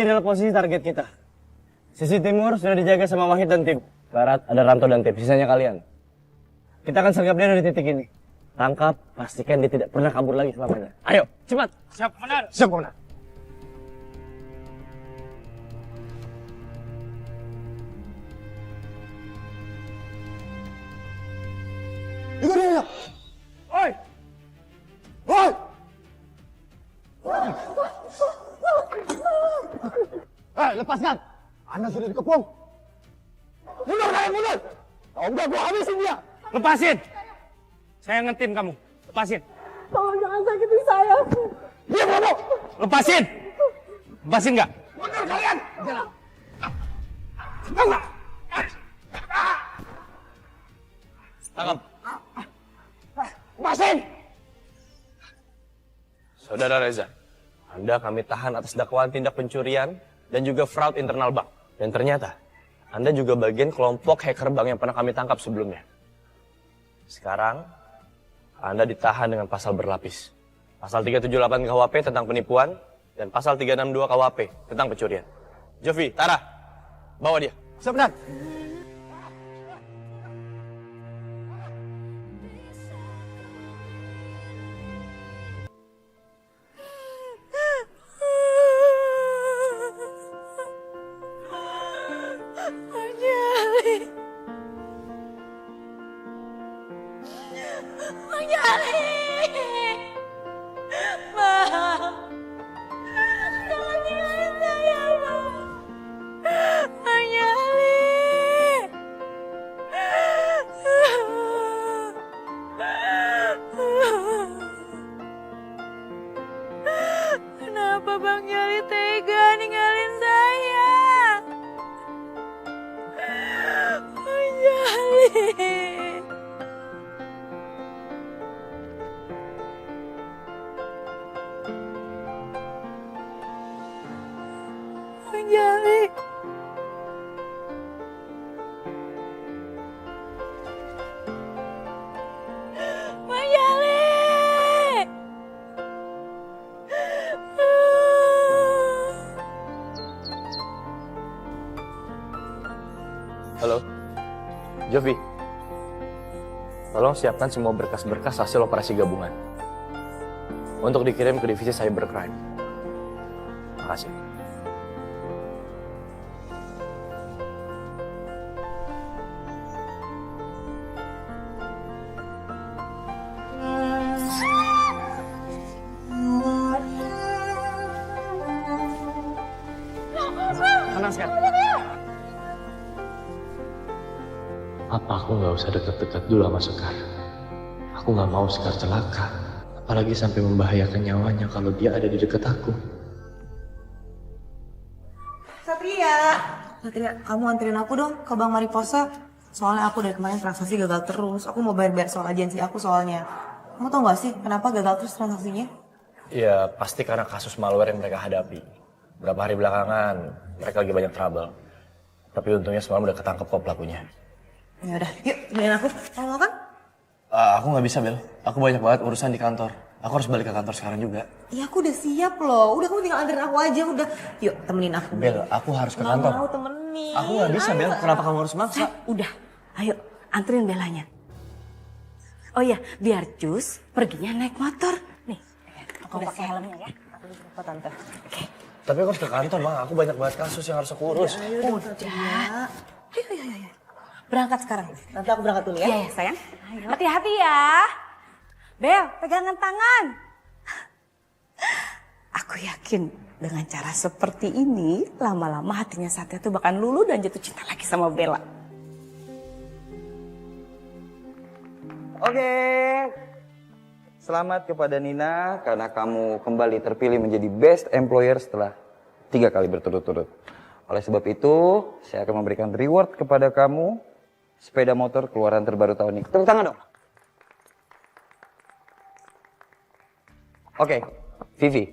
adalah posisi target kita. Sisi timur sudah dijaga sama Wahid dan tim. Barat ada Ranto dan tim, sisanya kalian. Kita akan sergap dia dari titik ini. Tangkap, pastikan dia tidak pernah kabur lagi selamanya. Ayo, cepat. Siap, Komandan. Siap, Komandan. Ikut dia. Oi! Woi! Lepaskan. Anda sudah dikepung. Mundur kalian, mundur. Kalau enggak, gua habisin dia. Lepasin! Saya ngetim kamu. Lepasin. Tolong jangan sakiti saya. Diam kamu. Lepasin! Lepasin nggak? Mundur kalian. Jalan. Tangkap. Lepasin. Saudara Reza, Anda kami tahan atas dakwaan tindak pencurian dan juga fraud internal bank. Dan ternyata, Anda juga bagian kelompok hacker bank yang pernah kami tangkap sebelumnya. Sekarang, Anda ditahan dengan pasal berlapis. Pasal 378 KUHP tentang penipuan, dan pasal 362 KUHP tentang pencurian. Jovi, Tara, bawa dia. Siap, Komandan. Bang Jali. Bang. Jangan tinggalin saya, Bang. Bang Jali. Kenapa Bang Jali tega ninggalin saya? Bang Jali. Bang Jali. Bang Jali. Halo, Jovi. Tolong siapkan semua berkas-berkas hasil operasi gabungan untuk dikirim ke divisi cybercrime. Makasih. Tenang sekali. Apa aku nggak usah deket-deket dulu sama Sekar? Aku nggak mau Sekar celaka. Apalagi sampai membahayakan nyawanya kalau dia ada di dekat aku. Satria, kamu anterin aku dong ke Bank Mariposa. Soalnya aku dari kemarin transaksi gagal terus. Aku mau bayar soal agensi aku soalnya. Kamu tau gak sih kenapa gagal terus transaksinya? Ya, pasti karena kasus malware yang mereka hadapi. Berapa hari belakangan, mereka lagi banyak trouble. Tapi untungnya semalam udah ketangkep kok pelakunya. Ya udah, yuk temenin aku. Kamu mau kan? Aku nggak bisa, Bel. Aku banyak banget urusan di kantor. Aku harus balik ke kantor sekarang juga. Iya, aku udah siap loh. Udah, kamu tinggal anterin aku aja. Udah, yuk temenin aku. Bel, aku harus ke Nggak kantor. mau temenin. Aku nggak bisa, Bel. Kenapa kamu harus maksa? Udah, ayo anterin Belanya. Oh iya, biar Jus perginya naik motor. Nih, aku pakai helmnya ya. Apa tante? Tapi aku harus ke kantor, Bang. Aku banyak banget kasus yang harus aku urus. Udah. Ayo. Berangkat sekarang. Nanti aku berangkat dulu ya. Iya, sayang. Hati-hati ya. Bel, pegangan tangan. Aku yakin dengan cara seperti ini, lama-lama hatinya Satya tuh bakal luluh dan jatuh cinta lagi sama Bella. Oke. Selamat kepada Nina karena kamu kembali terpilih menjadi best employer setelah 3 kali berturut-turut. Oleh sebab itu, saya akan memberikan reward kepada kamu sepeda motor keluaran terbaru tahun ini. Tepuk tangan dong. Oke, Vivi.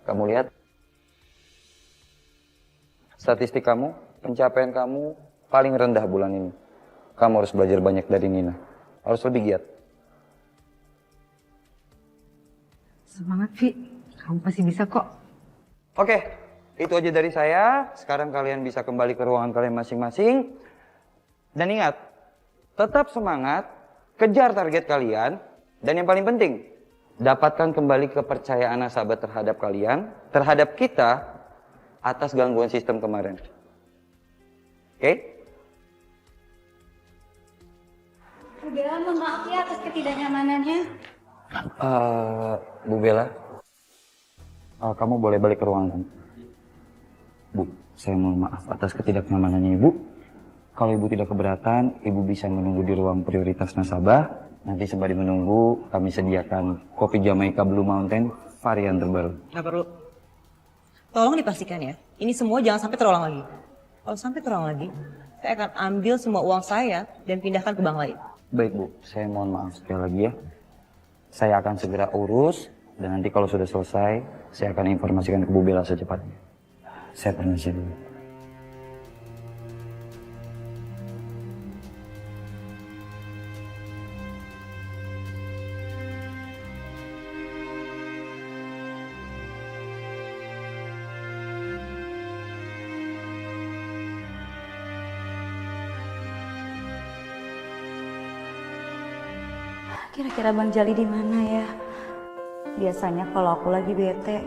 Kamu lihat statistik kamu, pencapaian kamu paling rendah bulan ini. Kamu harus belajar banyak dari Nina. Harus lebih giat. Semangat, Vi. Kamu pasti bisa kok. Oke, Itu aja dari saya. Sekarang kalian bisa kembali ke ruangan kalian masing-masing. Dan ingat, tetap semangat, kejar target kalian. Dan yang paling penting, dapatkan kembali kepercayaan nasabah terhadap kalian, terhadap kita, atas gangguan sistem kemarin. Oke? Bu Bella, mohon maaf ya atas ketidaknyamanannya. Bu Bella, kamu boleh balik ke ruangan. Bu, saya mohon maaf atas ketidaknyamanannya Ibu. Kalau Ibu tidak keberatan, Ibu bisa menunggu di ruang prioritas nasabah. Nanti sembari menunggu, kami sediakan kopi Jamaica Blue Mountain varian terbaru. Nggak perlu. Tolong dipastikan ya, ini semua jangan sampai terulang lagi. Kalau sampai terulang lagi, saya akan ambil semua uang saya dan pindahkan ke bank lain. Baik Bu, saya mohon maaf sekali lagi ya. Saya akan segera urus, dan nanti kalau sudah selesai, saya akan informasikan ke Bu Bella secepatnya. Saya permisi dulu. Kira-kira Bang Jali di mana ya? Biasanya kalau aku lagi bete,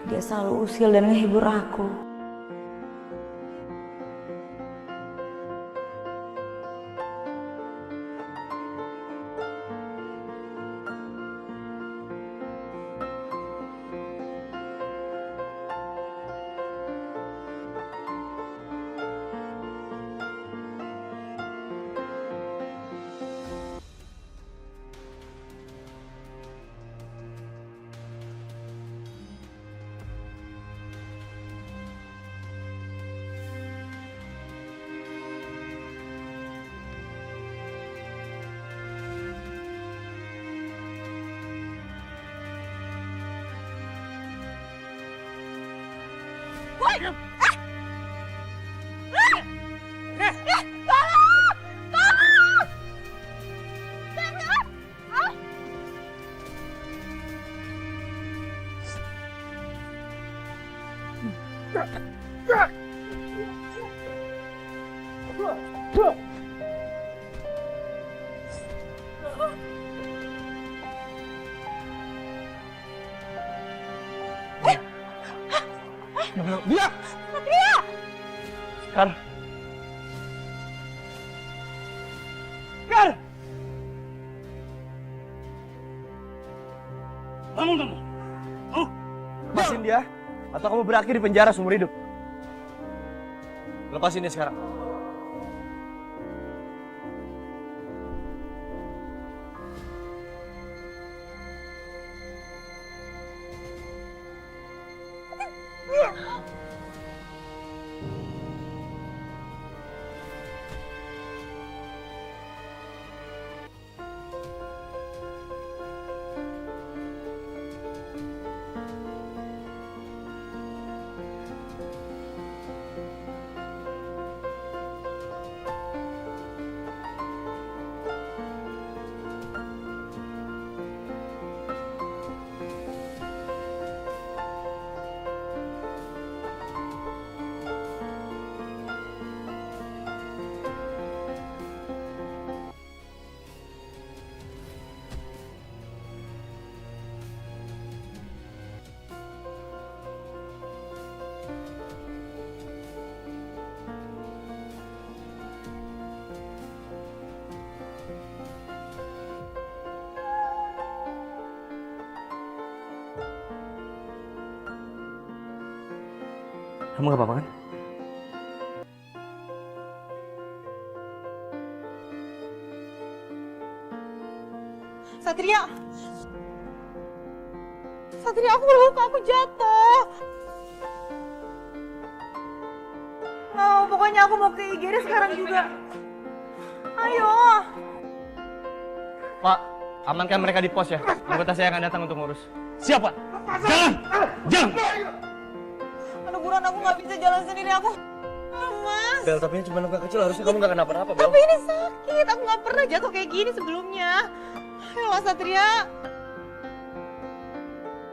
dia selalu usil dan ngehibur aku. Dia! Sekar. Sekar! Bangun kamu. Lepasin dia, atau kamu berakhir di penjara seumur hidup. Lepasin dia sekarang. Kamu gak apa-apa kan? Satria! Satria, aku lupa, aku jatuh. Oh, pokoknya aku mau ke IGD sekarang juga. Ayo. Pak, amankan mereka di pos ya. Anggota saya akan datang untuk ngurus. Siapa? Jangan! Jangan! Aduh, buruan, aku nggak bisa jalan sendiri, aku. Mas. Bel, tapi ini cuma luka kecil, harusnya kamu gak kenapa-napa, Bel. Tapi ini sakit, aku nggak pernah jatuh kayak gini sebelumnya. Ayolah, Satria.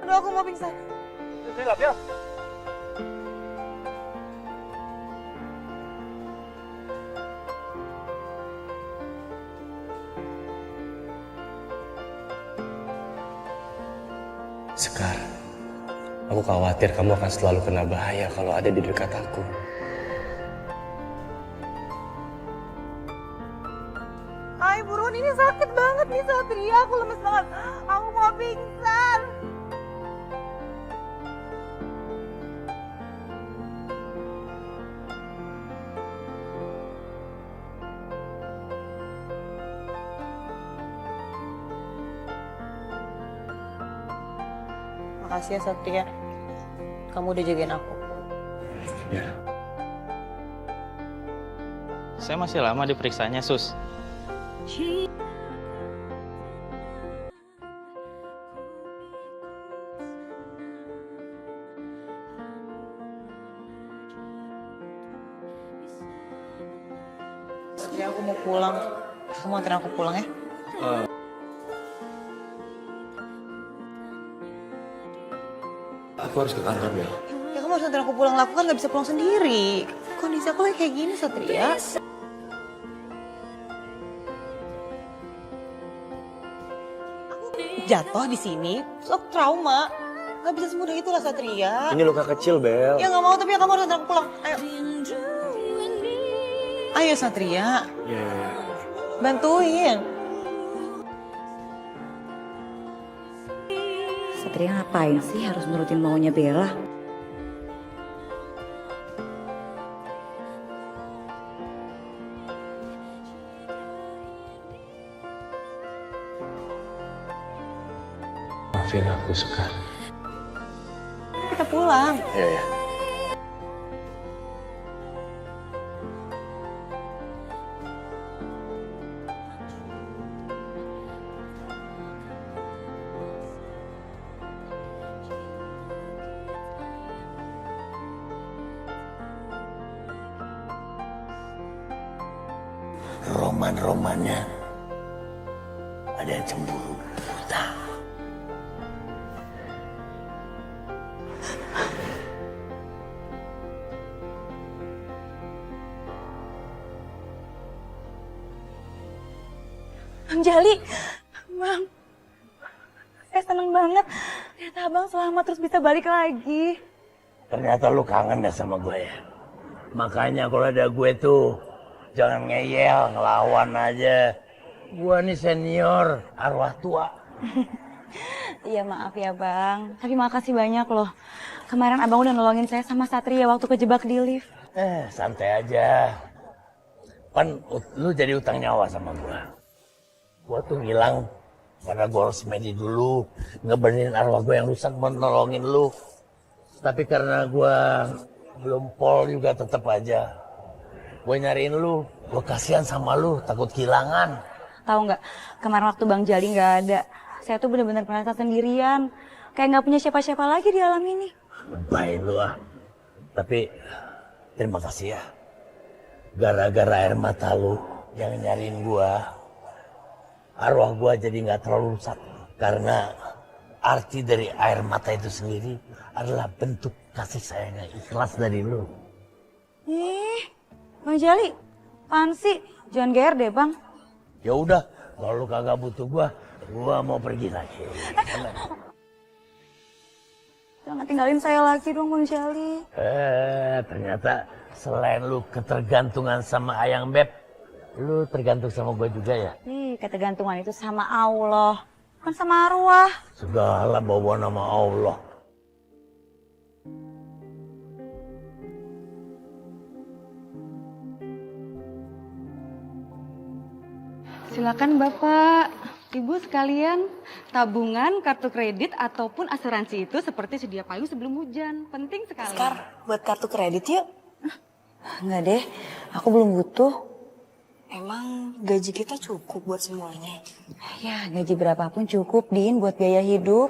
Aduh, aku mau pingsan. Saya nggak, Bel. Sekar, aku khawatir kamu akan selalu kena bahaya kalau ada di dekat aku. Ay buruan, ini sakit banget nih Satria, aku lemes banget. Aku mau pingsan. Makasih ya Satria, kamu udah jagain aku. Ya. Saya masih lama diperiksanya, Sus. Satria, aku mau pulang. Kamu anterin aku pulang ya? Aku harus ke kantor, Bel. Ya kamu harus anterin aku pulang, aku kan gak bisa pulang sendiri. Kondisi aku lagi kayak gini Satria. Aku jatuh di sini, terus aku trauma. Gak bisa semudah itulah Satria. Ini luka kecil, Bel. Ya gak mau, tapi ya kamu harus anterin aku pulang. Ayo. Ayo Satria, Ya. bantuin. Satria ngapain sih harus nurutin maunya Bella? Maafin aku, Sekar. Kita pulang. Ya, ya. Roman-romannya ada yang cemburu. Bang Jali, Bang, saya seneng banget. Ternyata Abang selamat terus bisa balik lagi. Ternyata lu kangen ya sama gue ya. Makanya kalau ada gue tuh jangan ngeyel, ngelawan aja. Gue nih senior, arwah tua. Iya maaf ya Bang, tapi makasih banyak loh. Kemarin Abang udah nolongin saya sama Satria waktu kejebak di lift. Santai aja. Kan lu jadi utang nyawa sama gue. Gue tuh ngilang karena gue harus medi dulu. Ngebenerin arwah gue yang rusak, mau nolongin lu. Tapi karena gue belum pol juga tetep aja. Gue nyariin lu, gue kasihan sama lu, takut kehilangan. Tahu nggak, kemarin waktu Bang Jali nggak ada, saya tuh bener-bener merasa sendirian. Kayak nggak punya siapa-siapa lagi di alam ini. Baik lu ah. Tapi terima kasih ya. Gara-gara air mata lu yang nyariin gua, arwah gua jadi nggak terlalu rusak. Karena arti dari air mata itu sendiri adalah bentuk kasih sayang yang ikhlas dari lu. Bang Jali, apaan sih? Jangan GR deh Bang. Ya udah, kalau lu kagak butuh gua mau pergi lagi. Jangan tinggalin saya lagi dong Bang Jali. Ternyata selain lu ketergantungan sama Ayang Beb, lu tergantung sama gua juga ya. Ketergantungan itu sama Allah, bukan sama arwah. Segala bawa nama Allah. Silakan Bapak, Ibu sekalian, tabungan, kartu kredit, ataupun asuransi itu seperti sedia payung sebelum hujan. Penting sekali. Skar, buat kartu kredit yuk. Enggak deh, aku belum butuh. Emang gaji kita cukup buat semuanya? Ya gaji berapapun cukup Din buat gaya hidup.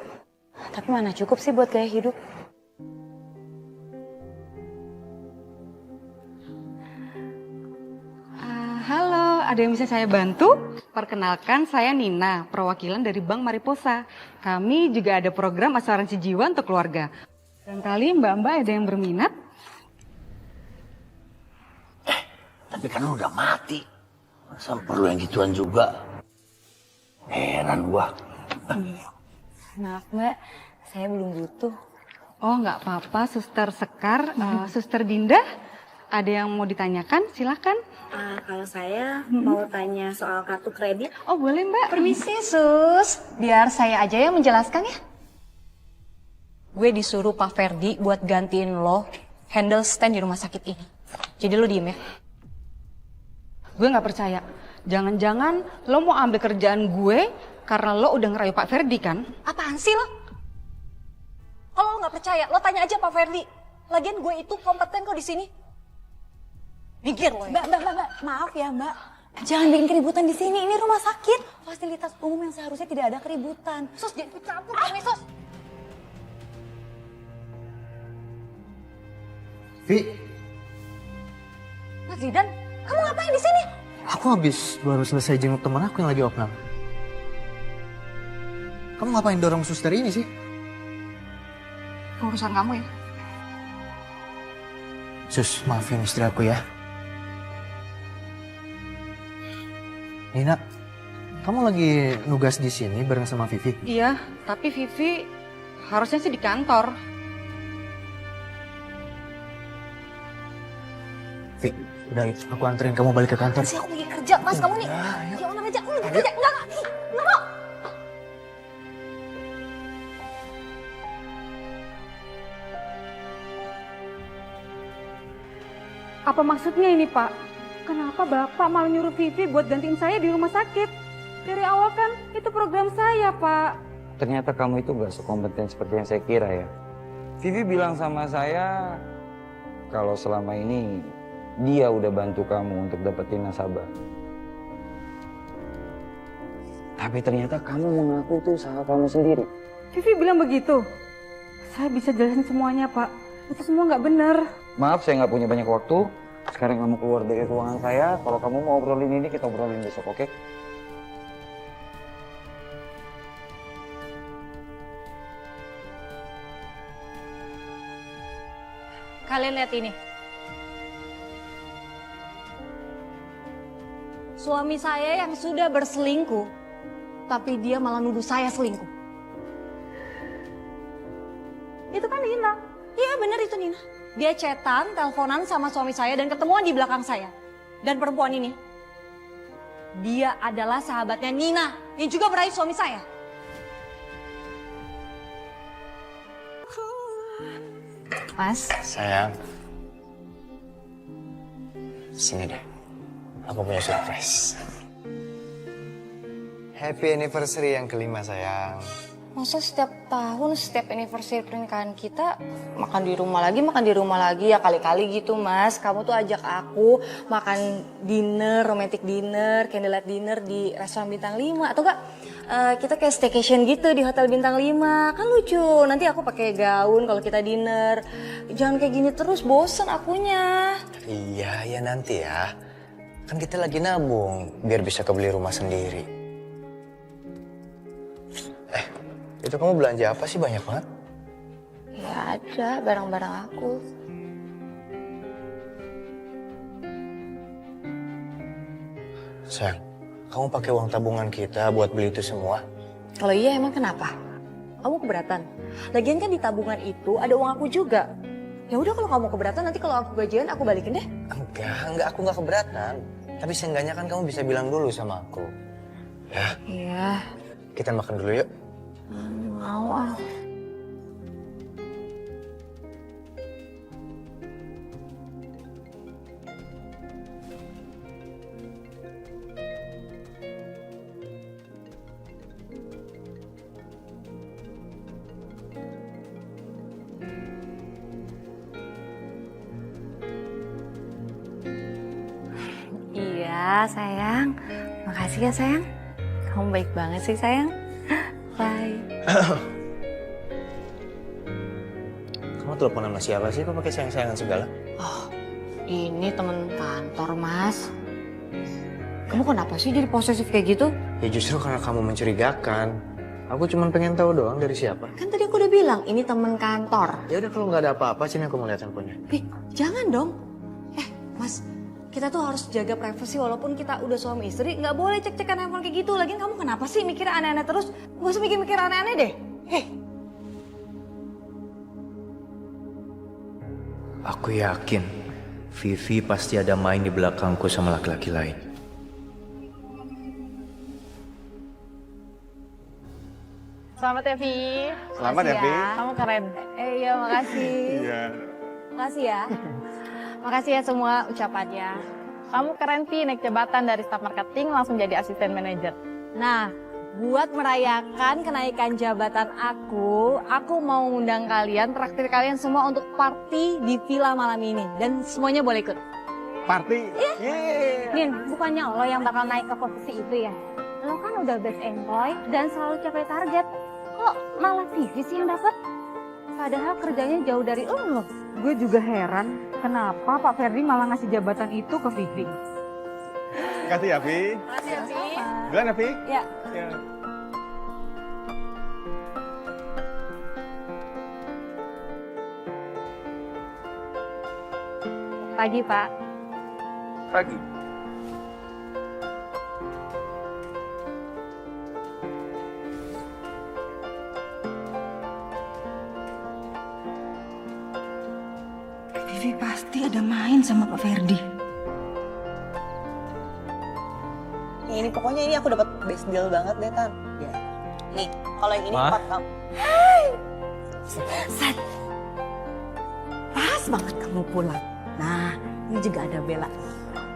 Tapi mana cukup sih buat gaya hidup? Halo, ada yang bisa saya bantu? Perkenalkan, saya Nina, perwakilan dari Bank Mariposa. Kami juga ada program asuransi jiwa untuk keluarga. Barangkali mbak-mbak ada yang berminat? Tapi kan lu udah mati. Masa perlu yang gituan juga? Heran gua. Maaf Mbak, Saya belum butuh. Oh nggak apa-apa, Suster Sekar, Suster Dinda, ada yang mau ditanyakan? Silakan. Kalau saya mau tanya soal kartu kredit. Oh boleh Mbak. Permisi Sus, biar saya aja yang menjelaskan ya. Gue disuruh Pak Ferdi buat gantiin lo handle stand di rumah sakit ini. Jadi lo diem ya. Gue nggak percaya. Jangan-jangan lo mau ambil kerjaan gue karena lo udah ngerayu Pak Ferdi kan? Apaan sih lo? Kalau lo nggak percaya, lo tanya aja Pak Ferdi. Lagian gue itu kompeten kok di sini. Mikir lo ya. Mbak, maaf ya Mbak. Jangan bikin keributan di sini. Ini rumah sakit, fasilitas umum yang seharusnya tidak ada keributan. Sus, jangan ikut campur kami, Sus. Vi, Mas Zidan, kamu ngapain di sini? aku baru selesai jenguk teman aku yang lagi opnam. Kamu ngapain dorong suster ini sih? Urusan kamu ya. Sus, maafin istri aku ya. Nina, kamu lagi nugas di sini bareng sama Vivi? Iya, tapi Vivi harusnya sih di kantor. Vi, udah aku anterin kamu balik ke kantor. Masih aku lagi kerja, Mas. Kamu nih. Ya Allah aja, aku lagi kerja. Enggak. Enggak mau. Apa maksudnya ini Pak? Kenapa Bapak malah nyuruh Vivi buat gantiin saya di rumah sakit? Dari awal kan itu program saya Pak. Ternyata kamu itu gak sekompeten seperti yang saya kira ya. Vivi bilang sama saya kalau selama ini dia udah bantu kamu untuk dapetin nasabah. Tapi ternyata kamu mengaku itu usaha kamu sendiri. Vivi bilang begitu. Saya bisa jelasin semuanya Pak. Itu semua nggak benar. Maaf, saya nggak punya banyak waktu. Sekarang kamu keluar dari ruangan saya. Kalau kamu mau obrolin ini, kita obrolin besok, oke? Kalian lihat ini. Suami saya yang sudah berselingkuh, tapi dia malah nuduh saya selingkuh. Itu kan Nina. Iya bener itu Nina. Dia chatan, teleponan sama suami saya dan ketemuan di belakang saya. Dan perempuan ini, dia adalah sahabatnya Nina yang juga merayu suami saya. Mas. Sayang. Sini deh. Aku punya surprise. Happy anniversary yang kelima sayang. Masa setiap tahun, setiap anniversary pernikahan kita makan di rumah lagi ya kali-kali gitu Mas. Kamu tuh ajak aku makan dinner, romantic dinner, candlelight dinner di restoran bintang 5 atau enggak kita kayak staycation gitu di hotel bintang 5. Kan lucu. Nanti aku pakai gaun kalau kita dinner. Jangan kayak gini terus, bosen akunya. Iya, ya nanti ya. Kan kita lagi nabung biar bisa kebeli rumah sendiri. Itu kamu belanja apa sih banyak banget? Ya ada barang-barang aku. Sayang, kamu pakai uang tabungan kita buat beli itu semua? Kalau iya emang kenapa? Kamu keberatan? Lagian kan di tabungan itu ada uang aku juga. Ya udah kalau kamu keberatan nanti kalau aku gajian aku balikin deh. Enggak, aku nggak keberatan. Tapi seenggaknya kan kamu bisa bilang dulu sama aku. Ya? Iya. Kita makan dulu yuk. Mau ah. Iya sayang, makasih ya sayang. Kamu baik banget sih sayang. Bye. Kamu telepon sama siapa sih? Kok pakai sayang-sayangan segala? Oh, ini temen kantor mas. Kamu kenapa sih jadi posesif kayak gitu? Ya justru karena kamu mencurigakan. Aku cuma pengen tahu doang dari siapa. Kan tadi aku udah bilang ini temen kantor. Ya udah kalau nggak ada apa-apa sini aku mau lihat handphonenya. Jangan dong. Mas, kita tuh harus jaga privasi walaupun kita udah suami istri. Nggak boleh cek-cekan handphone kayak gitu. Lagian kamu kenapa sih mikir aneh-aneh terus? Gak usah mikir-mikir aneh-aneh deh. Aku yakin Vivi pasti ada main di belakangku sama laki-laki lain. Selamat ya, Vi. Selamat ya, Vi. Kamu keren. Iya, makasih. Iya. Makasih ya. Makasih ya semua ucapannya. Kamu keren, Vi, naik jabatan dari staf marketing langsung jadi asisten manajer. Nah, buat merayakan kenaikan jabatan aku mau undang kalian, traktir kalian semua untuk party di villa malam ini. Dan semuanya boleh ikut. Party? Yeah. Nin, bukannya lo yang bakal naik ke posisi itu ya? Lo kan udah best employee dan selalu capai target. Kok malah Vivi sih yang dapet? Padahal kerjanya jauh dari lo. Gue juga heran, kenapa Pak Ferdi malah ngasih jabatan itu ke Vivi. Makasih ya, Vi. Makasih ya, Vi. Duluan ya, Vi. Ya. Ya. Pagi, Pak. Pagi. Vivi pasti ada main sama Pak Ferdi. Ini pokoknya ini aku dapat best deal banget deh, Tan. Ya. Nih, kalau yang ini Ma? 4 kamu. Sat, pas banget kamu pulang. Nah, ini juga ada Bella.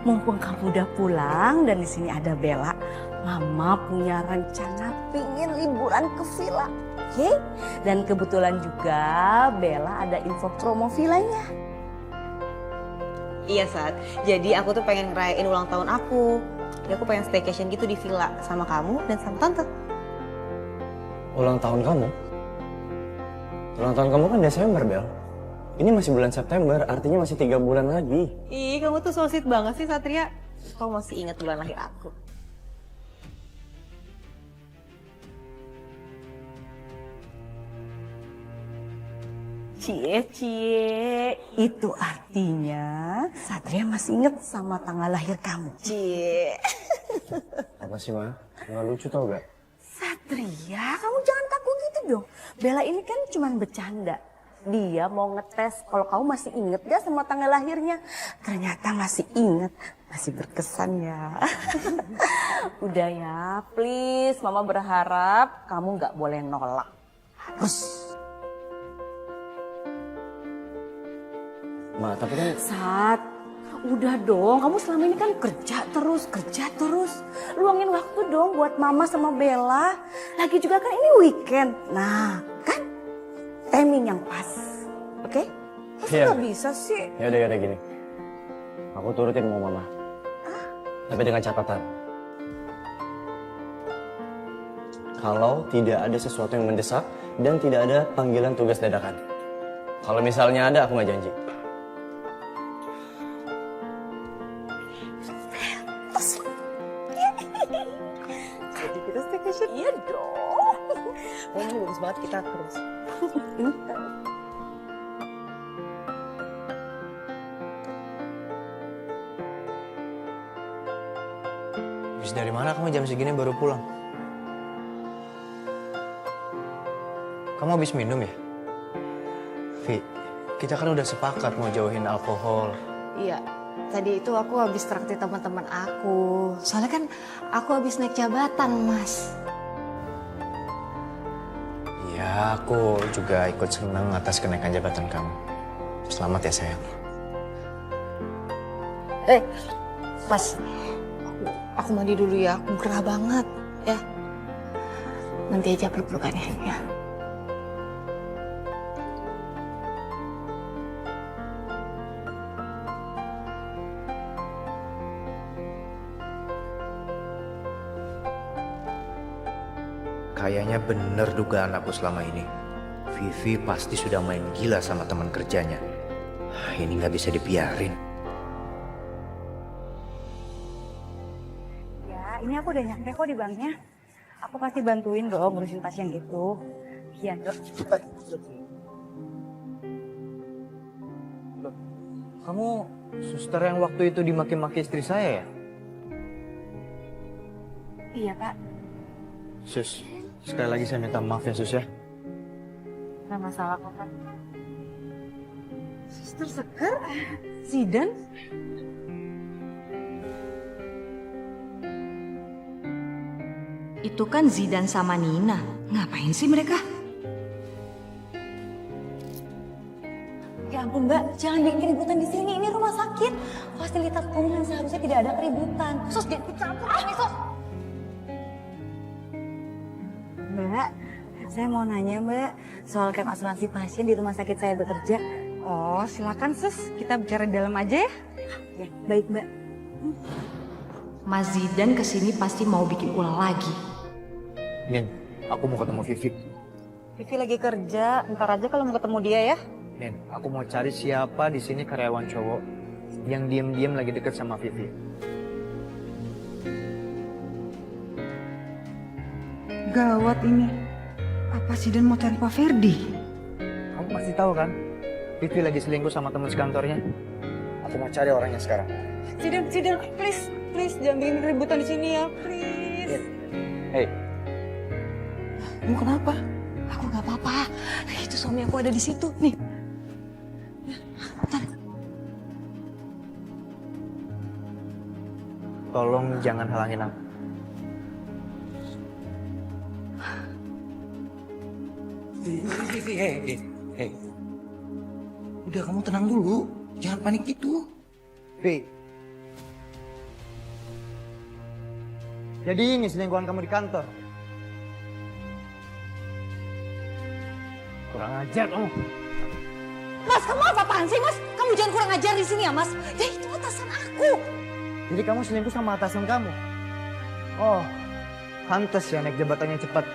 Mumpung kamu udah pulang dan di sini ada Bella, Mama punya rencana pingin liburan ke villa. Oke? Dan kebetulan juga Bella ada info promo villanya. Iya, Sat. Jadi aku tuh pengen ngerayain ulang tahun aku. Jadi aku pengen staycation gitu di villa sama kamu dan sama tante. Ulang tahun kamu? Ulang tahun kamu kan Desember, Bel. Ini masih bulan September, artinya masih 3 bulan lagi. Ih, kamu tuh so sweet banget sih, Satria. Kamu masih ingat bulan lahir aku. Cie, itu artinya Satria masih inget sama tanggal lahir kamu. Cie. Apa sih, Ma? Nggak lucu tau gak? Satria, kamu jangan kaku gitu dong. Bella ini kan cuma bercanda. Dia mau ngetes kalau kamu masih inget gak sama tanggal lahirnya. Ternyata masih inget, masih berkesan ya. Udah ya, please. Mama berharap kamu gak boleh nolak. Harus. Ma, tapi kan... Sat, udah dong. Kamu selama ini kan kerja terus. Luangin waktu dong buat Mama sama Bella. Lagi juga kan ini weekend. Nah, kan timing yang pas. Oke? Masa Iya. nggak bisa sih? Yaudah gini. Aku turutin mau Mama. Tapi dengan catatan. Kalau tidak ada sesuatu yang mendesak dan tidak ada panggilan tugas dadakan. Kalau misalnya ada, aku nggak janji. Jadi kita staycation. Iya dong. Oh, ini bagus banget kita terus. Habis dari mana kamu jam segini baru pulang? Kamu habis minum ya? Vi, kita kan udah sepakat mau jauhin alkohol. Iya, tadi itu aku habis traktir teman-teman aku. Soalnya kan aku habis naik jabatan, Mas. Iya, aku juga ikut senang atas kenaikan jabatan kamu. Selamat ya sayang. Mas, aku mandi dulu ya. Aku gerah banget, ya. Nanti aja peluk-pelukannya, ya. Kayaknya bener dugaan aku selama ini. Vivi pasti sudah main gila sama teman kerjanya. Ini nggak bisa dibiarin. Ya, ini aku udah nyampe kok di banknya. Aku pasti bantuin dong ngurusin pasien gitu. Iya, Dok. Kamu suster yang waktu itu dimaki-maki istri saya ya? Iya, Pak. Sus, sekali lagi saya minta maaf ya Sus ya. Nggak masalah kok, Pak. Suster Sekar? Zidan? Itu kan Zidan sama Nina. Ngapain sih mereka? Ya ampun Mbak, jangan bikin keributan di sini. Ini rumah sakit. Fasilitas umum yang seharusnya tidak ada keributan. Sus, jangan ikut campur ini, Sus. Mbak, saya mau nanya Mbak soal klaim asuransi pasien di rumah sakit saya bekerja. Oh, silakan Sus. Kita bicara di dalam aja ya. Ya, baik Mbak. Mas Zidan kesini pasti mau bikin ulah lagi. Nin, aku mau ketemu Vivi. Vivi lagi kerja, ntar aja kalau mau ketemu dia ya. Nin, aku mau cari siapa di sini karyawan cowok yang diam-diam lagi deket sama Vivi. Gawat ini. Apa Zidan mau cari Pak Ferdi? Kamu pasti tahu kan? Vivi lagi selingkuh sama teman sekantornya. Aku mau cari orangnya sekarang. Zidan, please jangan bikin keributan di sini ya, please. Hei, Kamu kenapa? Aku nggak apa-apa. Itu suami aku ada di situ. Nih. Tolong jangan halangin aku. Hei. Udah kamu tenang dulu. Jangan panik gitu. Vi. Jadi ini selingkuhan kamu di kantor. Kurang ajar kamu. Mas, kamu apa-apaan sih, Mas? Kamu jangan kurang ajar di sini ya, Mas. Ya itu atasan aku. Jadi kamu selingkuh sama atasan kamu? Oh, pantas ya naik jabatannya cepat.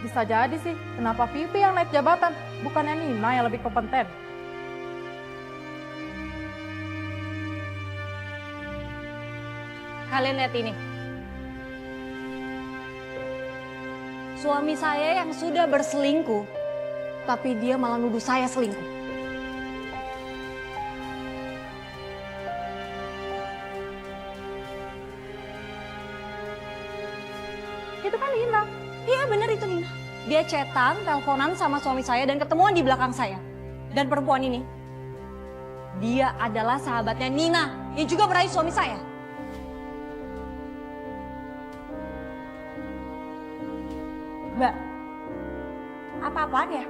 Bisa jadi sih, kenapa Vivi yang naik jabatan, bukannya Nina yang lebih kompeten? Kalian lihat ini. Suami saya yang sudah berselingkuh, tapi dia malah nuduh saya selingkuh. Itu kan Nina. Iya bener itu Nina. Dia chatan, teleponan sama suami saya dan ketemuan di belakang saya. Dan perempuan ini, dia adalah sahabatnya Nina yang juga meraih suami saya. Mbak, apa-apaan ya?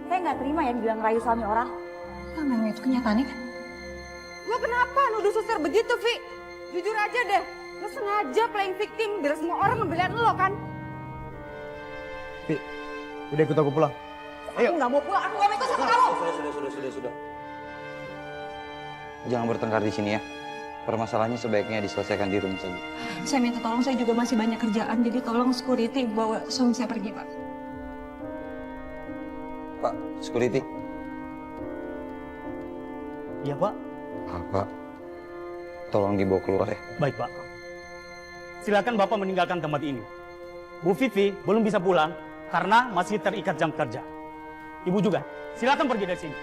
Saya nggak terima ya dibilang rayu suami orang. Kan memang itu kenyataannya kan? Lo kenapa nuduh suster begitu, Vi? Jujur aja deh, lo sengaja playing victim biar semua orang ngebelain lo kan? Vi, udah ikut aku pulang. Ayo. Aku nggak mau pulang, aku nggak mau ikut sama kamu. Sudah. Jangan bertengkar di sini ya. Permasalahannya sebaiknya diselesaikan di rumah saja. Saya minta tolong, saya juga masih banyak kerjaan, jadi tolong security bawa suami saya pergi, Pak. Pak, security. Iya, Pak. Pak, tolong dibawa keluar ya. Baik, Pak. Silakan Bapak meninggalkan tempat ini. Bu Vivi belum bisa pulang karena masih terikat jam kerja. Ibu juga, silakan pergi dari sini.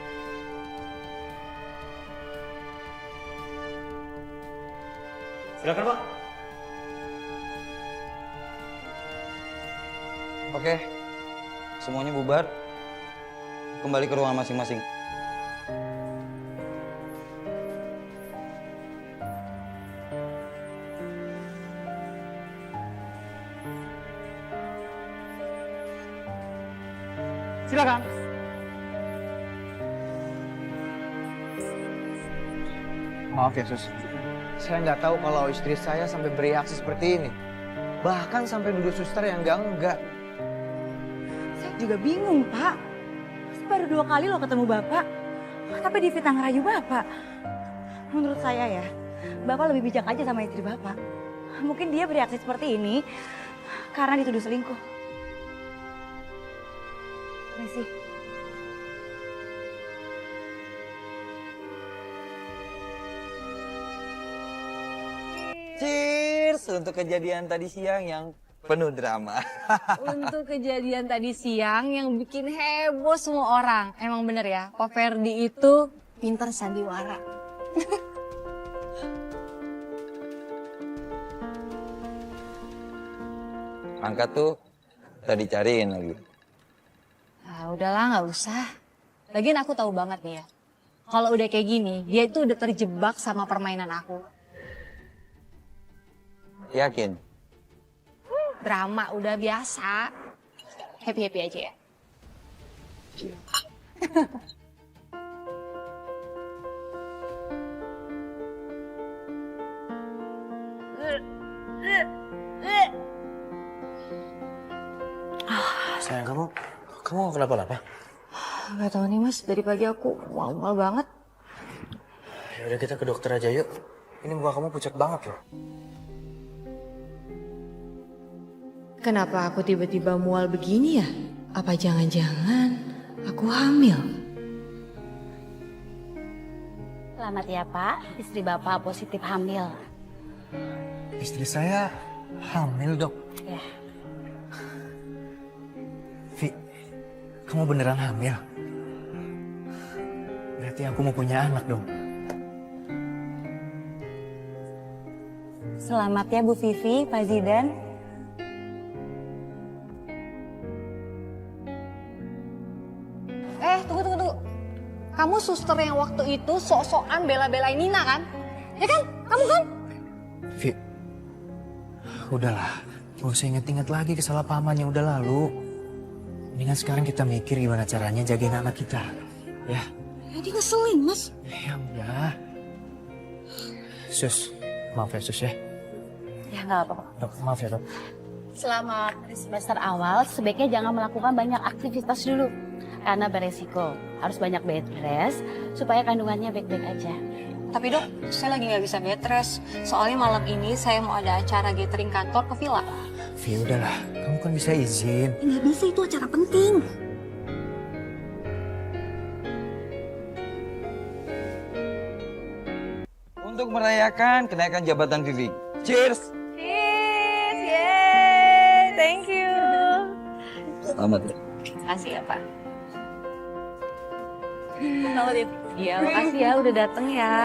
Silakan, Pak. Oke, semuanya bubar. Kembali ke ruangan masing-masing. Silakan. Maaf ya sus, saya nggak tahu kalau istri saya sampai bereaksi seperti ini. Bahkan sampai nuduh suster yang enggak. Saya juga bingung, Pak. Baru 2 kali lo ketemu Bapak, tapi difitnah ngerayu Bapak. Menurut saya ya, Bapak lebih bijak aja sama istri Bapak. Mungkin dia bereaksi seperti ini karena dituduh selingkuh. Permisi. Cheers untuk kejadian tadi siang yang penuh drama. Untuk kejadian tadi siang yang bikin heboh semua orang. Emang bener ya, Pak Ferdi itu pinter sandiwara. Angkat tuh tadi cariin lagi. Ah, udahlah nggak usah. Lagian aku tahu banget nih ya. Kalau udah kayak gini, dia itu udah terjebak sama permainan aku. Yakin? Drama udah biasa. Happy-happy aja ya. Sayang, kamu kenapa-napa? Gak tahu nih mas, dari pagi aku mual-mual banget. Ya udah kita ke dokter aja yuk. Ini muka kamu pucat banget loh. Kenapa aku tiba-tiba mual begini ya? Apa jangan-jangan aku hamil? Selamat ya Pak, istri Bapak positif hamil. Istri saya hamil, Dok. Ya. Vi, kamu beneran hamil? Berarti aku mau punya anak dong. Selamat ya Bu Vivi, Pak Zidan. Tunggu. Kamu suster yang waktu itu sok-sokan bela-belain Nina kan? Ya kan? Kamu kan? Vi, udahlah. Gak usah inget-inget lagi kesalahpahaman yang udah lalu. Mendingan sekarang kita mikir gimana caranya jagain anak kita. Ya? Ya dia ngeselin, Mas. Ya udah. Sus, maaf ya Sus ya. Ya nggak apa-apa. Dok, maaf ya Dok. Selama semester awal sebaiknya jangan melakukan banyak aktivitas dulu. Karena beresiko. Harus banyak bed rest supaya kandungannya baik-baik aja. Tapi dok, saya lagi nggak bisa bed rest. Soalnya malam ini saya mau ada acara gathering kantor ke villa. Vi, udahlah. Kamu kan bisa izin. Nggak bisa, itu acara penting. Untuk merayakan kenaikan jabatan Vivi. Cheers! Cheers, yeay, thank you. Selamat ya. Makasih ya Pak. Selamat ya. Iya, makasih ya udah dateng ya.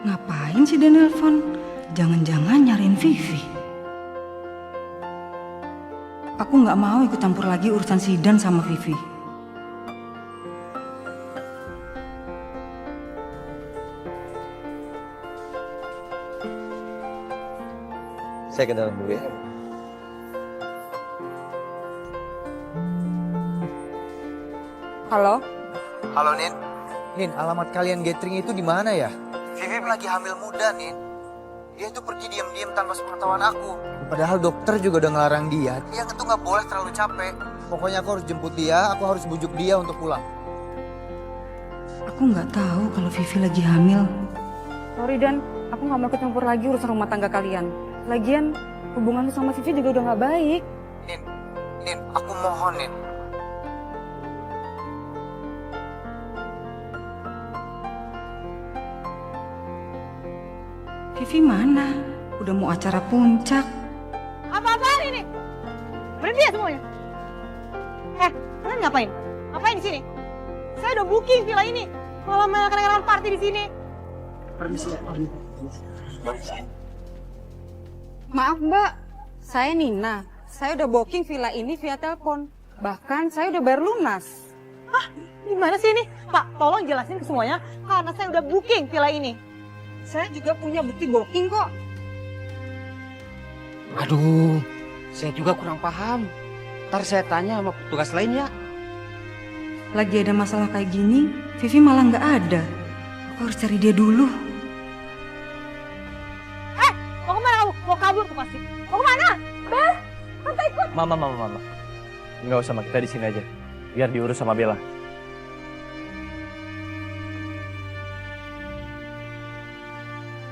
Ngapain sih dia nelpon? Jangan-jangan nyariin Vivi. Aku nggak mau ikut campur lagi urusan Zidan sama Vivi. Saya ke dalam dulu ya. Halo? Halo Nin. Nin, alamat kalian gathering itu di mana ya? Vivi lagi hamil muda, Nin. Dia itu pergi diam-diam tanpa sepengetahuan aku. Padahal dokter juga udah ngelarang dia. Dia itu nggak boleh terlalu capek. Pokoknya aku harus jemput dia, aku harus bujuk dia untuk pulang. Aku nggak tahu kalau Vivi lagi hamil. Sorry Dan, aku nggak mau ikut campur lagi urusan rumah tangga kalian. Lagian hubungan lu sama Vivi juga udah nggak baik. Nin, aku mohon Nin. Vivi mana? Udah mau acara puncak. Apa-apaan ini? Berhenti ya semuanya. Kalian ngapain? Ngapain di sini? Saya udah booking villa ini. Malah mengadakan party di sini. Permisi. Maaf Mbak, saya Nina. Saya udah booking villa ini via telepon. Bahkan saya udah bayar lunas. Hah? Gimana sih ini? Pak, tolong jelasin ke semuanya. Karena saya udah booking villa ini. Saya juga punya bukti booking kok. Aduh, saya juga kurang paham. Ntar saya tanya sama petugas lain ya. Lagi ada masalah kayak gini, Vivi malah nggak ada. Aku harus cari dia dulu. Mau kemana kamu? Mau kabur tuh pasti. Mau kemana? Bel, tante ikut. Mama. Nggak usah, kita di sini aja. Biar diurus sama Bella.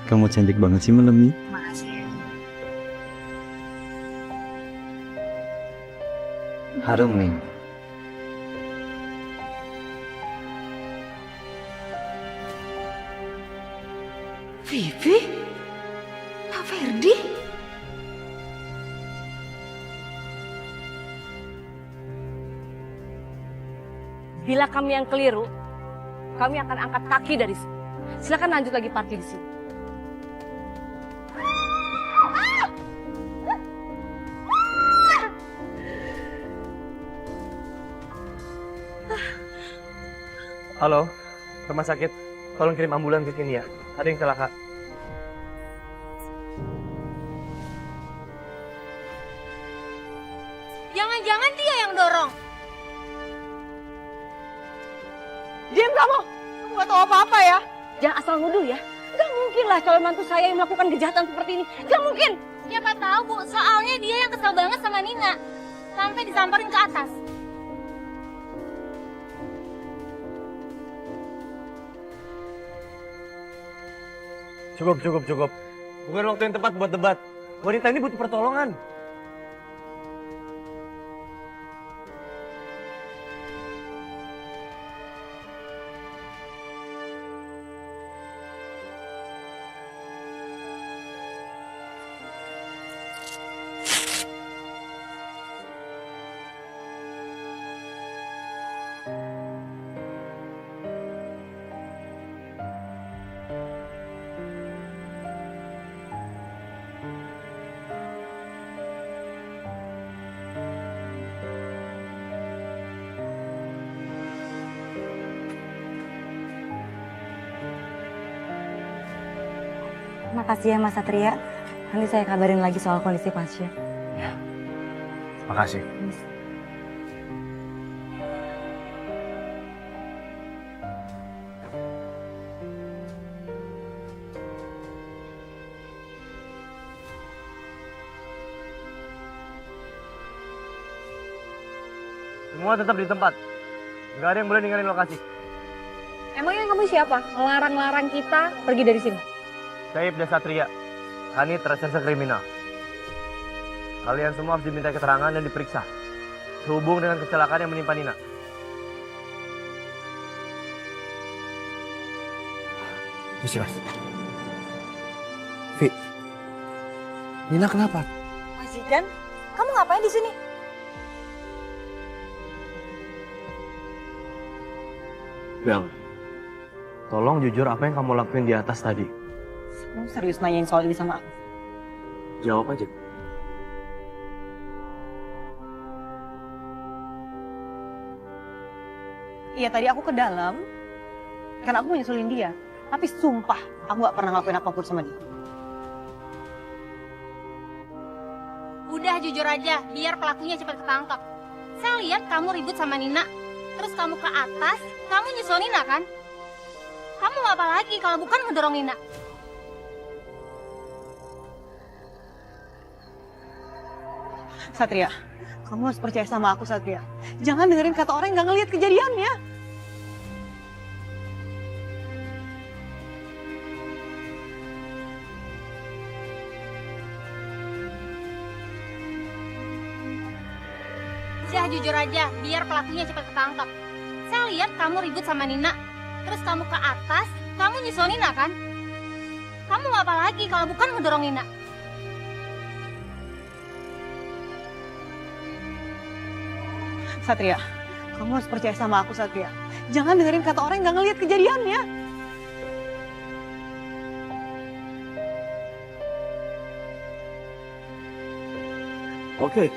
Kamu cantik banget sih malam ini. Makasih ya. Harum nih. Vivi? Pak Ferdi? Bila kami yang keliru, kami akan angkat kaki dari sini. Silakan lanjut lagi parkir di sini. Halo, rumah sakit. Tolong kirim ambulans ke sini ya. Ada yang celaka. Jangan-jangan dia yang dorong. Diam kamu! Kamu gak tahu apa-apa ya? Jangan asal nuduh ya. Gak mungkin lah calon mantu saya yang melakukan kejahatan seperti ini. Gak mungkin! Siapa tahu Bu, soalnya dia yang kesel banget sama Nina. Sampai disamperin ke atas. Cukup. Bukan waktu yang tepat buat debat. Wanita ini butuh pertolongan. Makasih ya Mas Satria. Nanti saya kabarin lagi soal kondisi pasien. Makasih. Semua tetap di tempat. Nggak ada yang boleh ninggalin lokasi. Emangnya kamu siapa? Melarang-larang kita pergi dari sini? Saya Ibda Satria, Kanit Reserse Kriminal. Kalian semua harus diminta keterangan dan diperiksa sehubung dengan kecelakaan yang menimpa Nina. Misi mas. Vi, Nina kenapa? Mas Zidan, kamu ngapain di sini? Bel, tolong jujur apa yang kamu lakuin di atas tadi. Kamu serius nanyain soal ini sama aku? Jawab aja. Iya, tadi aku ke dalam karena aku mau nyusulin dia. Tapi sumpah, aku gak pernah ngelakuin apapun sama dia. Udah jujur aja, biar pelakunya cepat ketangkap. Saya lihat kamu ribut sama Nina, terus kamu ke atas, kamu nyusul Nina kan? Kamu mau apa lagi kalau bukan ngedorong Nina? Satria, kamu harus percaya sama aku, Satria. Jangan dengerin kata orang yang gak ngeliat kejadiannya. Udah jujur aja, biar pelakunya cepat ketangkap. Saya lihat kamu ribut sama Nina, terus kamu ke atas, kamu nyusul Nina kan? Kamu mau apa lagi kalau bukan ngedorong Nina? Satria, kamu harus percaya sama aku, Satria. Jangan dengerin kata orang yang gak ngeliat kejadiannya. Oke.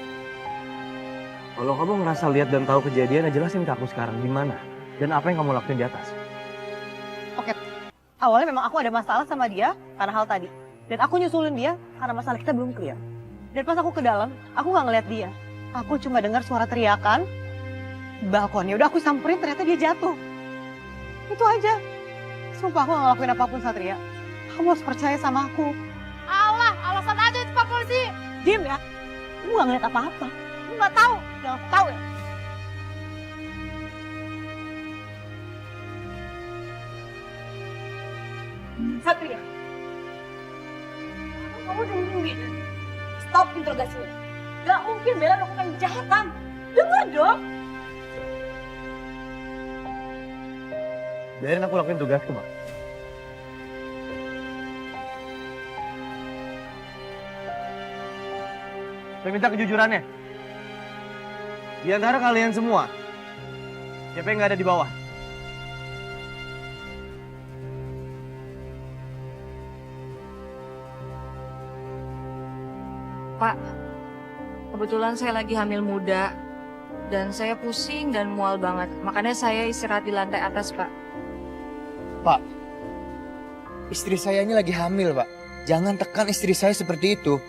Kalau kamu ngerasa lihat dan tahu kejadian, jelasin ke aku sekarang di mana dan apa yang kamu lakuin di atas. Oke, awalnya memang aku ada masalah sama dia karena hal tadi. Dan aku nyusulin dia karena masalah kita belum clear. Dan pas aku ke dalam, aku gak ngeliat dia. Aku cuma dengar suara teriakan di balkon. Ya udah aku samperin, ternyata dia jatuh. Itu aja. Sumpah aku gak ngelakuin apapun, Satria. Kamu harus percaya sama aku. Allah, alasan aja itu Pak Polisi. Diam ya. Kamu gak ngeliat apa-apa. Kamu gak tahu. Udah aku tahu ya. Satria, kamu dengerin. Stop interogasinya. Gak mungkin Bella melakukan kejahatan. Dengar dong. Biarin aku lakuin tugasku, Mbak. Saya minta kejujurannya. Di antara kalian semua, siapa yang nggak ada di bawah? Pak, kebetulan saya lagi hamil muda dan saya pusing dan mual banget. Makanya saya istirahat di lantai atas, Pak. Pak, istri saya ini lagi hamil, Pak. Jangan tekan istri saya seperti itu.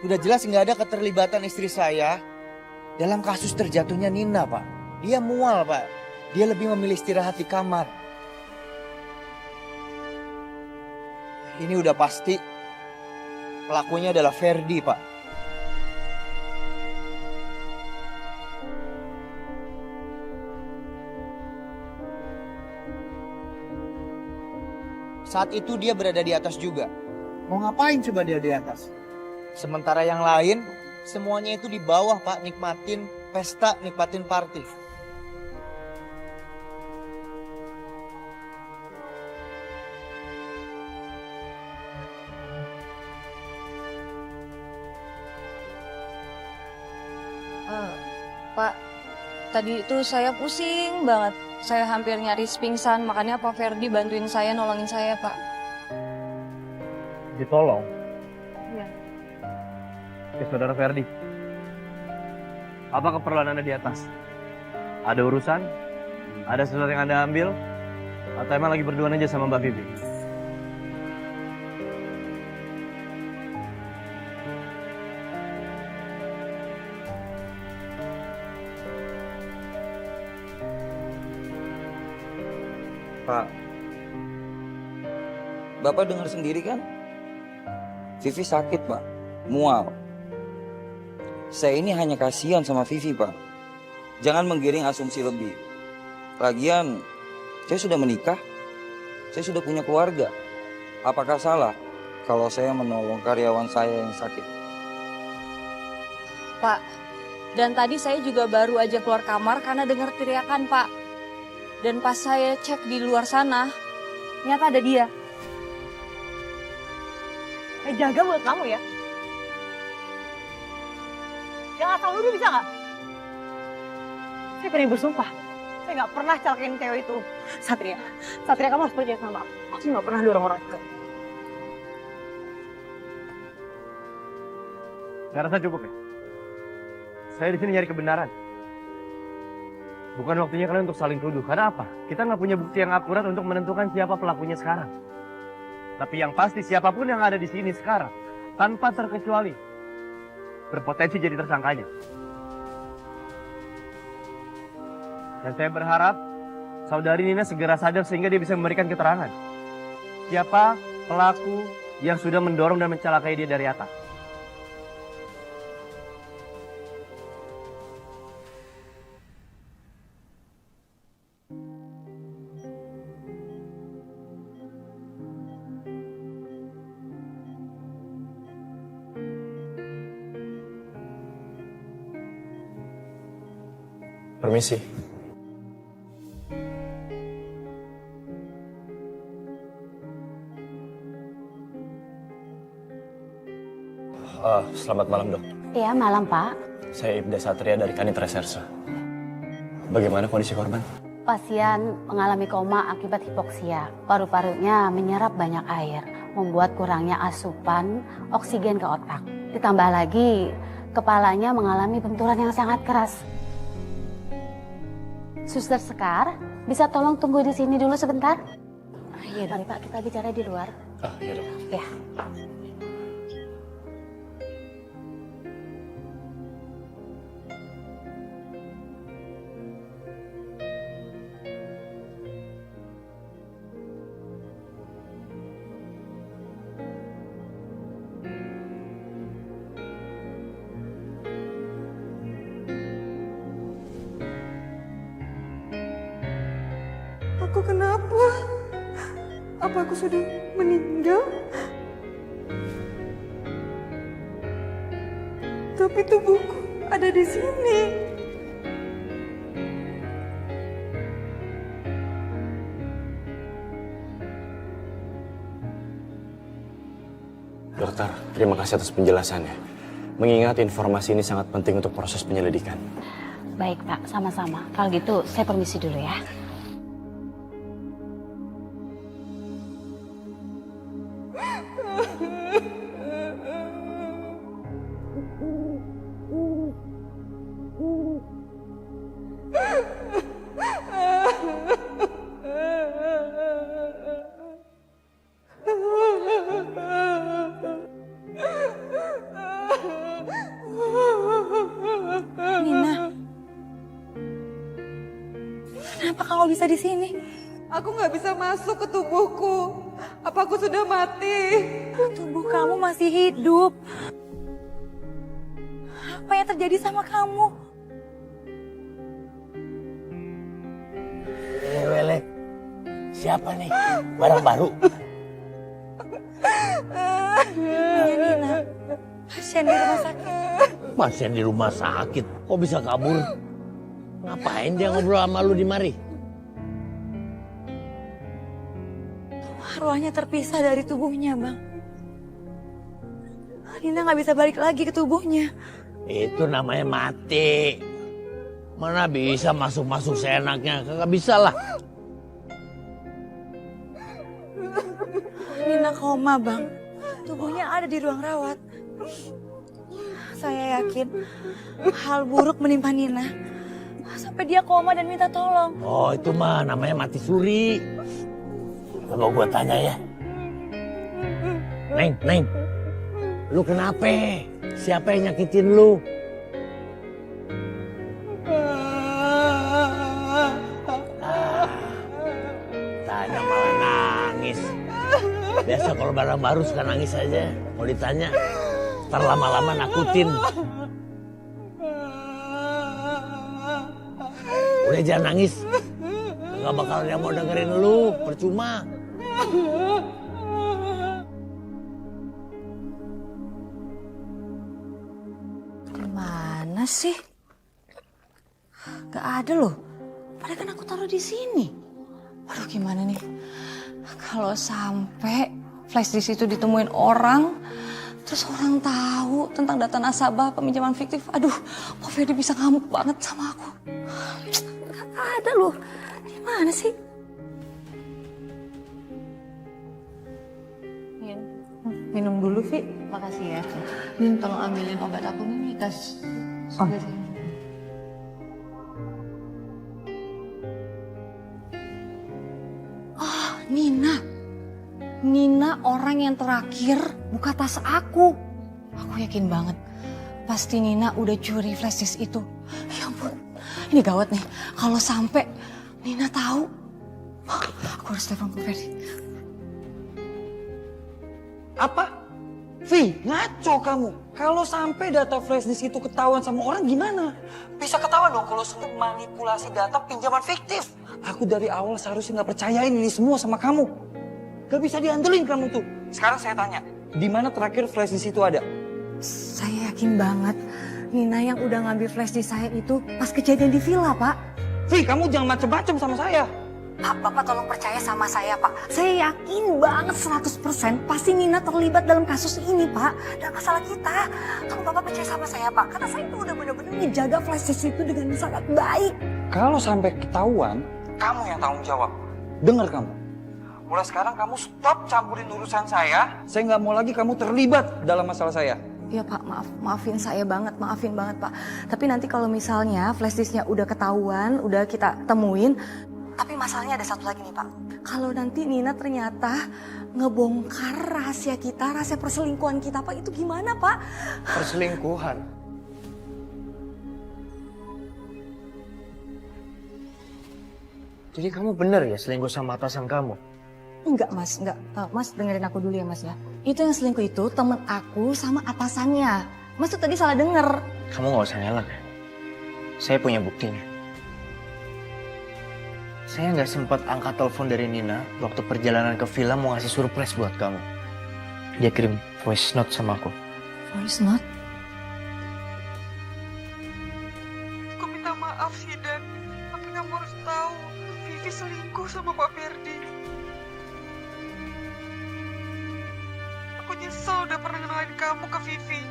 Udah jelas nggak ada keterlibatan istri saya dalam kasus terjatuhnya Nina, Pak. Dia mual, Pak. Dia lebih memilih istirahat di kamar. Ini udah pasti pelakunya adalah Ferdi, Pak. Saat itu dia berada di atas juga. Mau ngapain coba dia di atas? Sementara yang lain, semuanya itu di bawah, Pak. Nikmatin pesta, nikmatin party. Pak, tadi itu saya pusing banget. Saya hampir nyaris pingsan, makanya Pak Ferdi bantuin saya, nolongin saya, Pak. Ditolong? Iya. Oke, Saudara Ferdi. Apa keperluan Anda di atas? Ada urusan? Ada sesuatu yang Anda ambil? Atau emang lagi berduaan aja sama Mbak Vivi? Pak, Bapak dengar sendiri kan? Vivi sakit, Pak. Mual. Saya ini hanya kasihan sama Vivi, Pak. Jangan menggiring asumsi lebih. Lagian, saya sudah menikah. Saya sudah punya keluarga. Apakah salah kalau saya menolong karyawan saya yang sakit? Pak, dan tadi saya juga baru aja keluar kamar karena dengar teriakan, Pak. Dan pas saya cek di luar sana, ternyata ada dia. Jaga mulut kamu ya. Yang asal nuduh bisa nggak? Saya berani bersumpah. Saya nggak pernah celakain cewek itu. Satria, kamu harus percaya sama aku. Aku nggak pernah dorong orang itu. Saya rasa cukup ya. Saya di sini nyari kebenaran. Bukan waktunya kalian untuk saling tuduh. Karena apa? Kita nggak punya bukti yang akurat untuk menentukan siapa pelakunya sekarang. Tapi yang pasti siapapun yang ada di sini sekarang, tanpa terkecuali, berpotensi jadi tersangkanya. Dan saya berharap saudari Nina segera sadar sehingga dia bisa memberikan keterangan. Siapa pelaku yang sudah mendorong dan mencelakai dia dari atas. Permisi. Selamat malam, Dok. Iya, malam, Pak. Saya Ibda Satria dari Kanit Reserse. Bagaimana kondisi korban? Pasien mengalami koma akibat hipoksia. Paru-parunya menyerap banyak air, membuat kurangnya asupan oksigen ke otak. Ditambah lagi, kepalanya mengalami benturan yang sangat keras. Suster Sekar, bisa tolong tunggu di sini dulu sebentar? Iya, mari Pak, kita bicara di luar. Iya, Dok. Ya. Aku kenapa? Apa aku sudah meninggal? Tapi tubuhku ada di sini. Dokter, terima kasih atas penjelasannya. Mengingat informasi ini sangat penting untuk proses penyelidikan. Baik, Pak, sama-sama. Kalau gitu, saya permisi dulu ya. Kenapa kamu bisa di sini? Aku nggak bisa masuk ke tubuhku. Apa aku sudah mati? Tubuh kamu masih hidup. Apa yang terjadi sama kamu? Wele, siapa nih? Barang baru? Iya Nina, pasien di rumah sakit. Pasien di rumah sakit, kok bisa kabur? Ngapain dia ngobrol sama lu di mari? Arwahnya terpisah dari tubuhnya, Bang. Nina nggak bisa balik lagi ke tubuhnya. Itu namanya mati. Mana bisa masuk-masuk seenaknya? Kagak bisa lah. Nina koma, Bang. Tubuhnya ada di ruang rawat. Saya yakin hal buruk menimpa Nina. Sampai dia koma dan minta tolong. Oh, itu mah namanya mati suri. Kalau gua tanya ya. Neng. Lu kenapa? Siapa yang nyakitin lu? Tanya malah nangis. Biasa kalau barang baru suka nangis aja. Mau ditanya, ntar lama-lama nakutin. Udah jangan nangis. Gak bakal dia mau dengerin lu, percuma. Mana sih? Gak ada loh. Padahal kan aku taruh di sini. Waduh, gimana nih? Kalau sampai flash disk itu ditemuin orang, terus orang tahu tentang data nasabah peminjaman fiktif, aduh, Pak Ferdi bisa ngamuk banget sama aku. Gak ada loh. Gimana sih? Minum dulu, Vi. Makasih ya. Min, tolong ambilin obat aku nih, kas. Oh, Nina. Nina orang yang terakhir buka tas aku. Aku yakin banget. Pasti Nina udah curi flash disk itu. Ya ampun. Ini gawat nih. Kalau sampai Nina tahu. Aku harus telepon Pak Ferdi. Apa? Vi, ngaco kamu. Kalau sampai data flash disk itu ketahuan sama orang gimana? Bisa ketahuan dong kalau semua manipulasi data pinjaman fiktif. Aku dari awal seharusnya nggak percayain ini semua sama kamu. Gak bisa diandelin kamu tuh. Sekarang saya tanya, di mana terakhir flash disk itu ada? Saya yakin banget Nina yang udah ngambil flash disk saya itu pas kejadian di villa, Pak. Vi, kamu jangan macem-macem sama saya. Pak, Bapak tolong percaya sama saya, Pak. Saya yakin banget 100% pasti Nina terlibat dalam kasus ini, Pak. Dan masalah kita. Tolong Bapak percaya sama saya, Pak. Karena saya itu udah benar-benar menjaga flash disk itu dengan sangat baik. Kalau sampai ketahuan, kamu yang tanggung jawab. Dengar kamu. Mulai sekarang kamu stop campurin urusan saya. Saya nggak mau lagi kamu terlibat dalam masalah saya. Ya Pak, maafin saya banget, maafin banget Pak. Tapi nanti kalau misalnya flash disknya udah ketahuan, udah kita temuin. Tapi masalahnya ada satu lagi nih Pak. Kalau nanti Nina ternyata ngebongkar rahasia kita, rahasia perselingkuhan kita Pak, itu gimana Pak? Perselingkuhan? Jadi kamu bener ya selingkuh sama atasan kamu? Enggak Mas, enggak. Mas dengerin aku dulu ya Mas ya. Itu yang selingkuh itu temen aku sama atasannya. Mas tuh tadi salah denger. Kamu gak usah ngelak ya. Saya punya buktinya. Saya nggak sempat angkat telepon dari Nina waktu perjalanan ke villa mau ngasih surprise buat kamu. Dia kirim voice note sama aku. Voice note? Aku minta maaf Sidan, tapi kamu harus tahu Vivi selingkuh sama Pak Ferdi. Aku nyesel udah pernah kenalin kamu ke Vivi.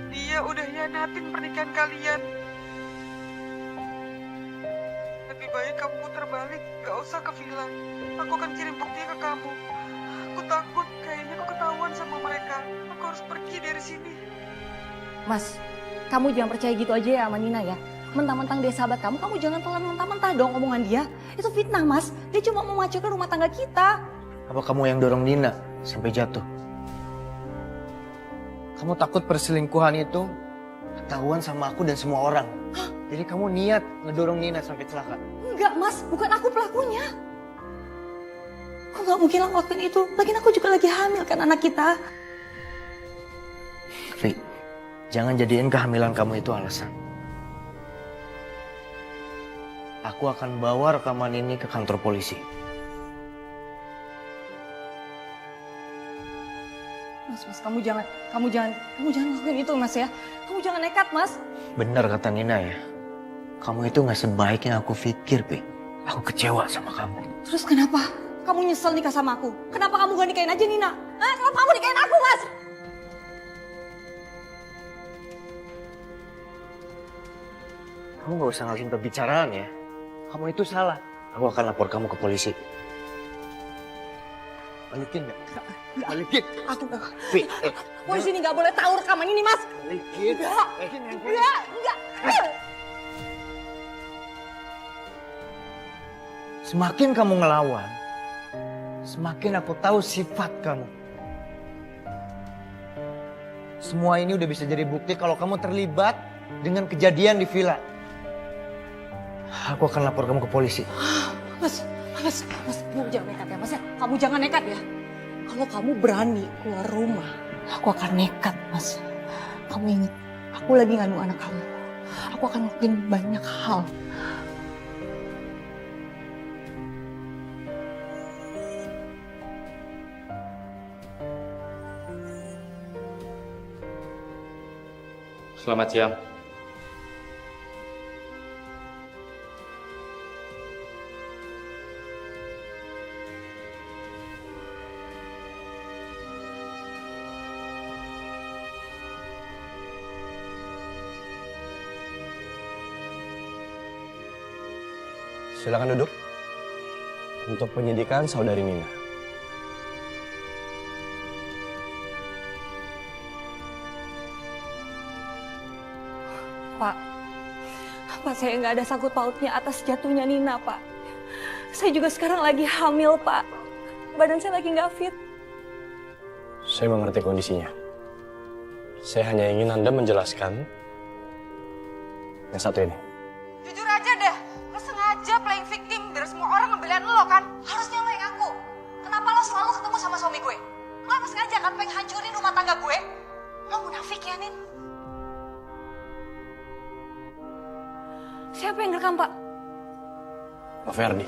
Dia udah hianatin pernikahan kalian. Lebih baik kamu putar balik, gak usah ke villa. Aku akan kirim bukti ke kamu. Aku takut kayaknya aku ketahuan sama mereka. Aku harus pergi dari sini. Mas, kamu jangan percaya gitu aja ya sama Nina ya. Mentang-mentang dia sahabat kamu, kamu jangan telan mentah-mentah dong omongan dia. Itu fitnah Mas, dia cuma mau mengacaukan rumah tangga kita. Apa kamu yang dorong Nina sampai jatuh? Kamu takut perselingkuhan itu ketahuan sama aku dan semua orang. Jadi kamu niat ngedorong Nina sampai celaka? Enggak, Mas. Bukan aku pelakunya. Aku nggak mungkin lakuin itu. Lagian aku juga lagi hamil kan anak kita. Vi, jangan jadiin kehamilan kamu itu alasan. Aku akan bawa rekaman ini ke kantor polisi. Mas, kamu jangan lakuin itu, Mas ya. Kamu jangan nekat, Mas. Benar kata Nina ya. Kamu itu gak sebaik yang aku pikir, Pi. Aku kecewa sama kamu. Terus kenapa? Kamu nyesel nikah sama aku? Kenapa kamu gak nikahin aja Nina? Hah? Kenapa kamu nikahin aku, Mas? Kamu gak usah ngalihin pembicaraan ya. Kamu itu salah. Aku akan lapor kamu ke polisi. Balikin gak? Balikin. Aku Pi, polisi ini gak boleh tahu rekaman ini, Mas. Balikin. Enggak. Semakin kamu ngelawan, semakin aku tahu sifat kamu. Semua ini udah bisa jadi bukti kalau kamu terlibat dengan kejadian di villa. Aku akan lapor kamu ke polisi. Mas, kamu jangan nekat ya, Mas ya. Kamu jangan nekat ya. Kalau kamu berani keluar rumah, aku akan nekat, Mas. Kamu ingat, aku lagi ngandung anak kamu. Aku akan lakuin banyak hal. Selamat siang. Silakan duduk. Untuk penyidikan saudari Nina. Pak, saya nggak ada sangkut pautnya atas jatuhnya Nina, Pak. Saya juga sekarang lagi hamil, Pak. Badan saya lagi nggak fit. Saya mengerti kondisinya. Saya hanya ingin Anda menjelaskan yang satu ini. Jujur aja deh, lo sengaja playing victim biar semua orang ngebelain lo kan? Harusnya lo yang ngaku. Kenapa lo selalu ketemu sama suami gue? Lo emang sengaja kan pengen hancurin rumah tangga gue? Lo munafik ya, Nin? Siapa yang rekam, Pak? Pak Ferdi.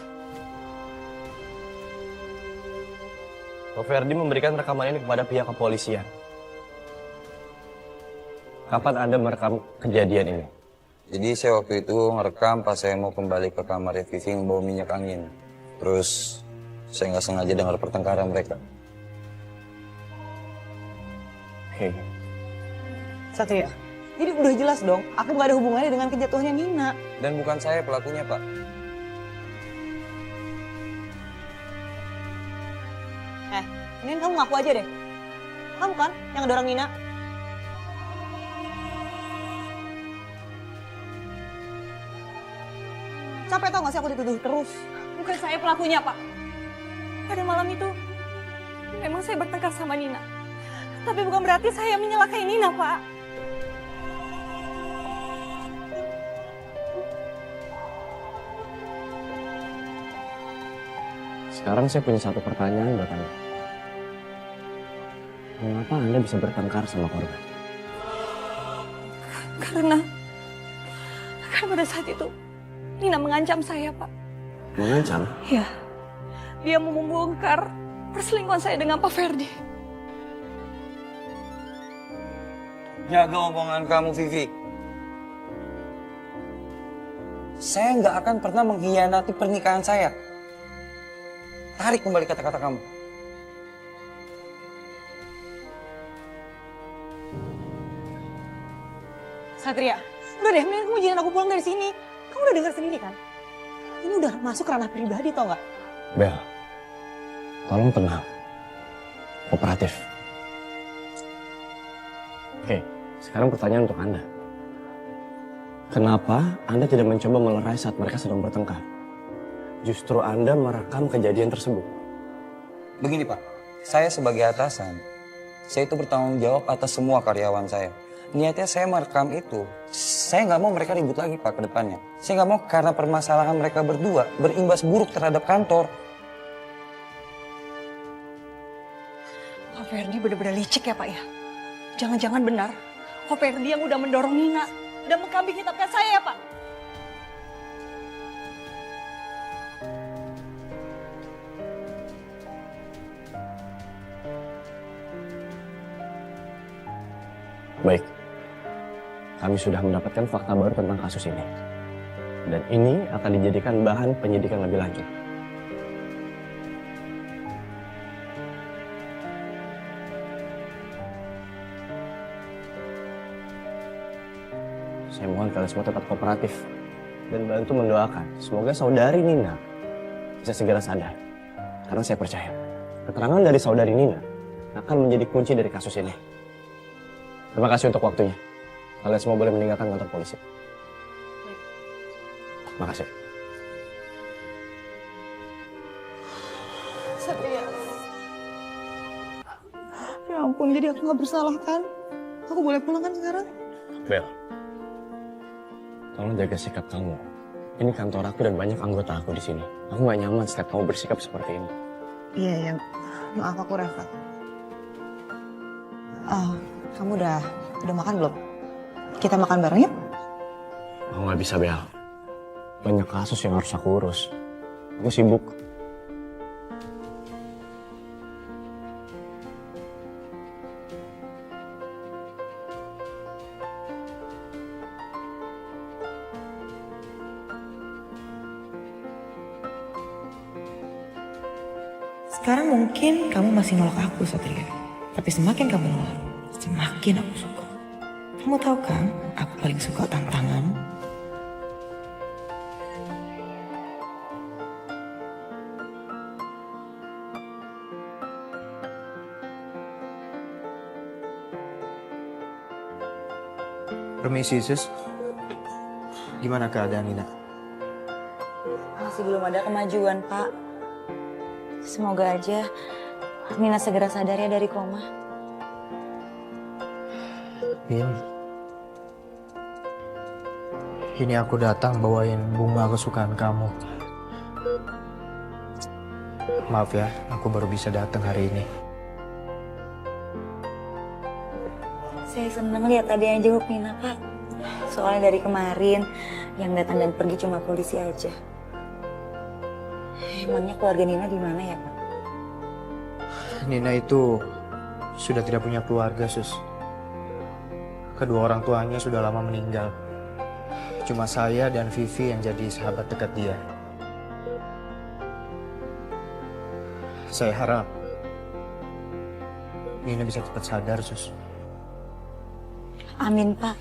Pak Ferdi memberikan rekaman ini kepada pihak kepolisian. Kapan Anda merekam kejadian ini? Jadi saya waktu itu ngerekam pas saya mau kembali ke kamarnya Vivi membawa minyak angin. Terus saya nggak sengaja dengar pertengkaran mereka. Hei. Satria, jadi udah jelas dong, aku nggak ada hubungannya dengan kejatuhannya Nina. Dan bukan saya pelakunya, Pak. Ini kamu ngaku aja deh. Kamu kan yang dorong Nina? Capek tau gak sih aku dituduh terus? Bukan saya pelakunya, Pak. Pada malam itu, memang saya bertengkar sama Nina. Tapi bukan berarti saya menyalakai Nina, Pak. Sekarang saya punya satu pertanyaan buat Anda. Mengapa Anda bisa bertengkar sama korban? Karena pada saat itu, Nina mengancam saya, Pak. Mengancam? Iya. Dia mau membongkar perselingkuhan saya dengan Pak Ferdi. Jaga omongan kamu, Vivi. Saya nggak akan pernah mengkhianati pernikahan saya. Tarik kembali kata-kata kamu. Satria, udah deh, mending kamu jangan aku pulang dari sini. Kamu udah dengar sendiri kan? Ini udah masuk ranah pribadi tau gak? Bel, tolong tenang. Kooperatif. Oke, sekarang pertanyaan untuk Anda. Kenapa Anda tidak mencoba melerai saat mereka sedang bertengkar? Justru Anda merekam kejadian tersebut. Begini, Pak. Saya sebagai atasan, saya itu bertanggung jawab atas semua karyawan saya. Niatnya saya merekam itu Saya nggak mau mereka ribut lagi Pak ke depannya. Saya nggak mau karena permasalahan mereka berdua berimbas buruk terhadap kantor. Pak Ferdi benar-benar licik ya Pak ya. Jangan-jangan benar Pak Ferdi yang udah mendorong Nina dan mengkambing hitamkan saya ya Pak. Baik, kami sudah mendapatkan fakta baru tentang kasus ini. Dan ini akan dijadikan bahan penyidikan lebih lanjut. Saya mohon kalian semua tetap kooperatif dan bantu mendoakan. Semoga saudari Nina bisa segera sadar. Karena saya percaya, keterangan dari saudari Nina akan menjadi kunci dari kasus ini. Terima kasih untuk waktunya. Kalian semua boleh meninggalkan kantor polisi. Terima kasih. Satria. Ya ampun, jadi aku gak bersalah kan? Aku boleh pulang kan sekarang? Bel, tolong jaga sikap kamu. Ini kantor aku dan banyak anggota aku di sini. Aku gak nyaman setiap kamu bersikap seperti ini. Iya, ya. Maaf aku Reva. Kamu udah makan belum? Kita makan bareng yuk? Aku gak bisa, Bel. Banyak kasus yang harus aku urus. Aku sibuk. Sekarang mungkin kamu masih nolak aku, Satria. Tapi semakin kamu nolak, semakin aku suka. Kamu tahu kan, aku paling suka tantangan. Permisi, Sus. Gimana keadaan Nina? Masih belum ada kemajuan, Pak. Semoga aja Nina segera sadar ya dari koma. Ini aku datang bawain bunga kesukaan kamu. Maaf ya, aku baru bisa datang hari ini. Saya seneng lihat ada yang jenguk Nina, Pak. Soalnya dari kemarin yang datang dan pergi cuma polisi aja. Emangnya keluarga Nina di mana ya, Pak? Nina itu sudah tidak punya keluarga, Sus. Kedua orang tuanya sudah lama meninggal. Cuma saya dan Vivi yang jadi sahabat dekat dia. Saya harap Nina bisa cepat sadar, Sus. Amin, Pak.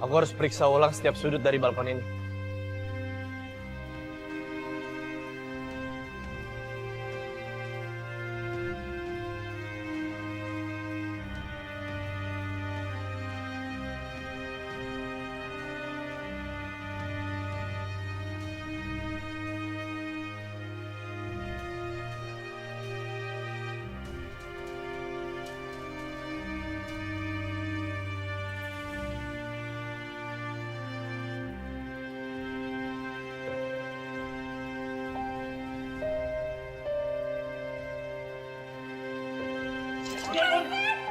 Aku harus periksa ulang setiap sudut dari balkon ini.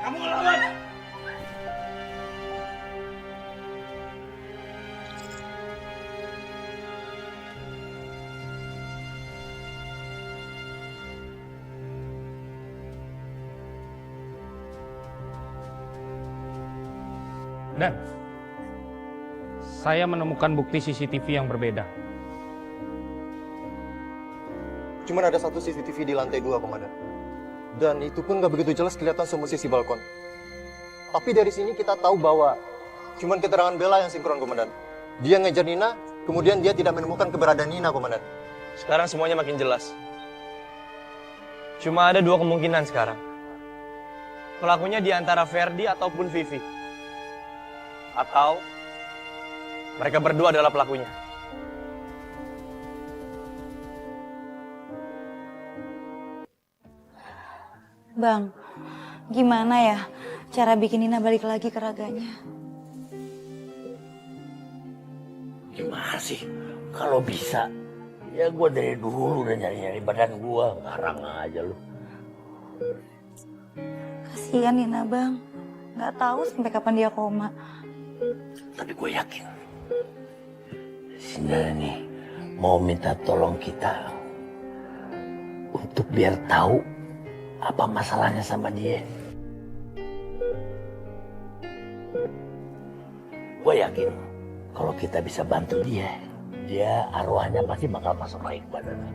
Kamu ngelawan! Dan saya menemukan bukti CCTV yang berbeda. Cuman ada satu CCTV di lantai 2, Komandan. Dan itu pun nggak begitu jelas kelihatan semua sisi balkon. Tapi dari sini kita tahu bahwa cuman keterangan Bella yang sinkron, Komandan. Dia ngejar Nina, kemudian dia tidak menemukan keberadaan Nina, Komandan. Sekarang semuanya makin jelas. Cuma ada dua kemungkinan sekarang. Pelakunya di antara Ferdi ataupun Vivi. Atau mereka berdua adalah pelakunya. Bang, gimana ya cara bikin Nina balik lagi ke raganya? Gimana sih? Kalau bisa, ya gue dari dulu udah nyari-nyari badan gue. Ngarang aja lu. Kasihan Nina bang, nggak tahu sampai kapan dia koma. Tapi gue yakin, si Nina nih mau minta tolong kita untuk biar tahu apa masalahnya sama dia. Gue yakin kalau kita bisa bantu dia, arwahnya pasti bakal masuk lagi ke badannya.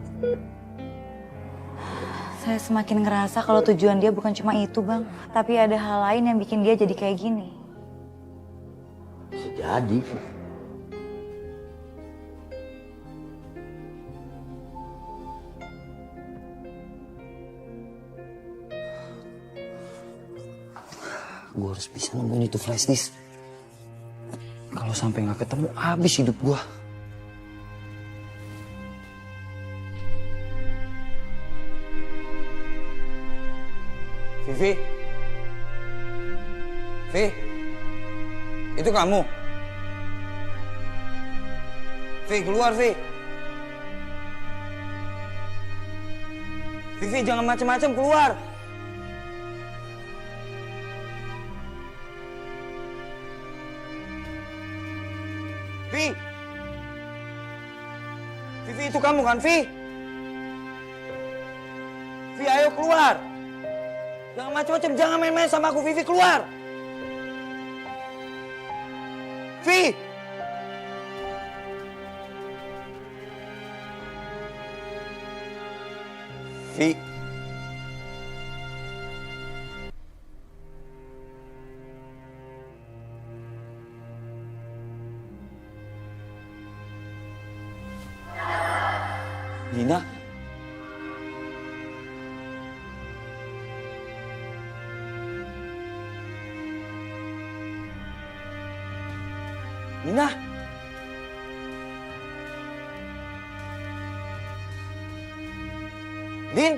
Saya semakin ngerasa kalau tujuan dia bukan cuma itu bang, tapi ada hal lain yang bikin dia jadi kayak gini. Bisa jadi. Gue harus bisa nemuin itu flash disk. Kalau sampai nggak ketemu, habis hidup gue. Vivi? Vi? Itu kamu? Vi, keluar, Vi. Vivi, jangan macam-macam, keluar. Vi? Vivi, itu kamu kan, Vi? Vi, ayo keluar. Jangan macam-macam, jangan main-main sama aku, Vivi, keluar. Vi! Vi. Nina? Nina? Din?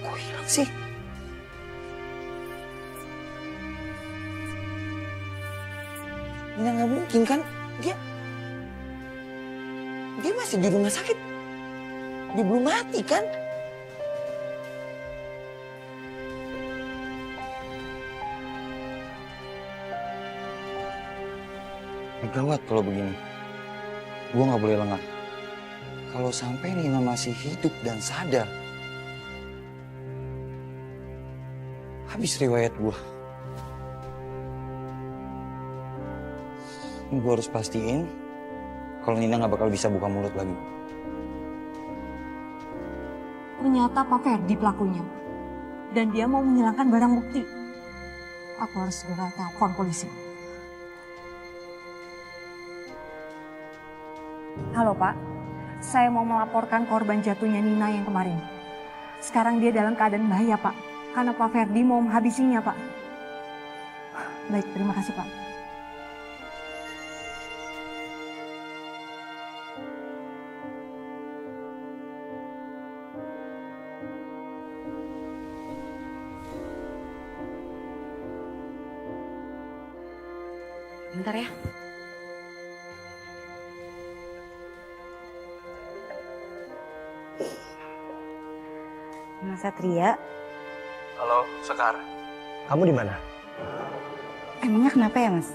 Kok hilang sih? Nina nggak mungkin kan? Dia masih di rumah sakit. Dia belum mati kan? Gawat kalau begini. Gue nggak boleh lengah. Kalau sampai Nina masih hidup dan sadar, habis riwayat gue. Gue harus pastiin kalau Nina nggak bakal bisa buka mulut lagi. Ternyata Pak Ferdi pelakunya. Dan dia mau menghilangkan barang bukti. Aku harus segera telepon polisi. Halo Pak, saya mau melaporkan korban jatuhnya Nina yang kemarin. Sekarang dia dalam keadaan bahaya Pak, karena Pak Ferdi mau menghabisinya Pak. Baik, terima kasih Pak. Bentar ya. Mas Satria. Halo, Sekar. Kamu di mana? Emangnya kenapa ya, Mas?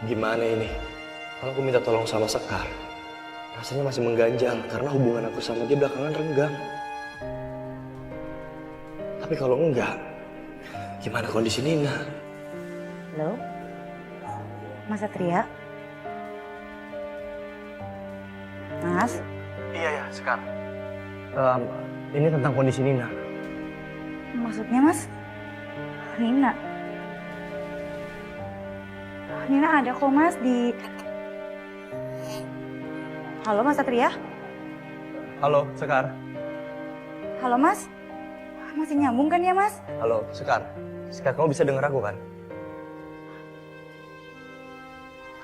Gimana ini? Kalau aku minta tolong sama Sekar, rasanya masih mengganjal karena hubungan aku sama dia belakangan renggang. Tapi kalau enggak, gimana kondisi Nina? Halo? Mas Satria? Mas? Iya, Sekar. Ini tentang kondisi Nina. Maksudnya, Mas? Nina? Nina ada kok, Mas, di... Halo, Mas Satria? Halo, Sekar. Halo, Mas? Masih nyambung kan ya, Mas? Halo, Sekar. Sekar, kamu bisa dengar aku kan?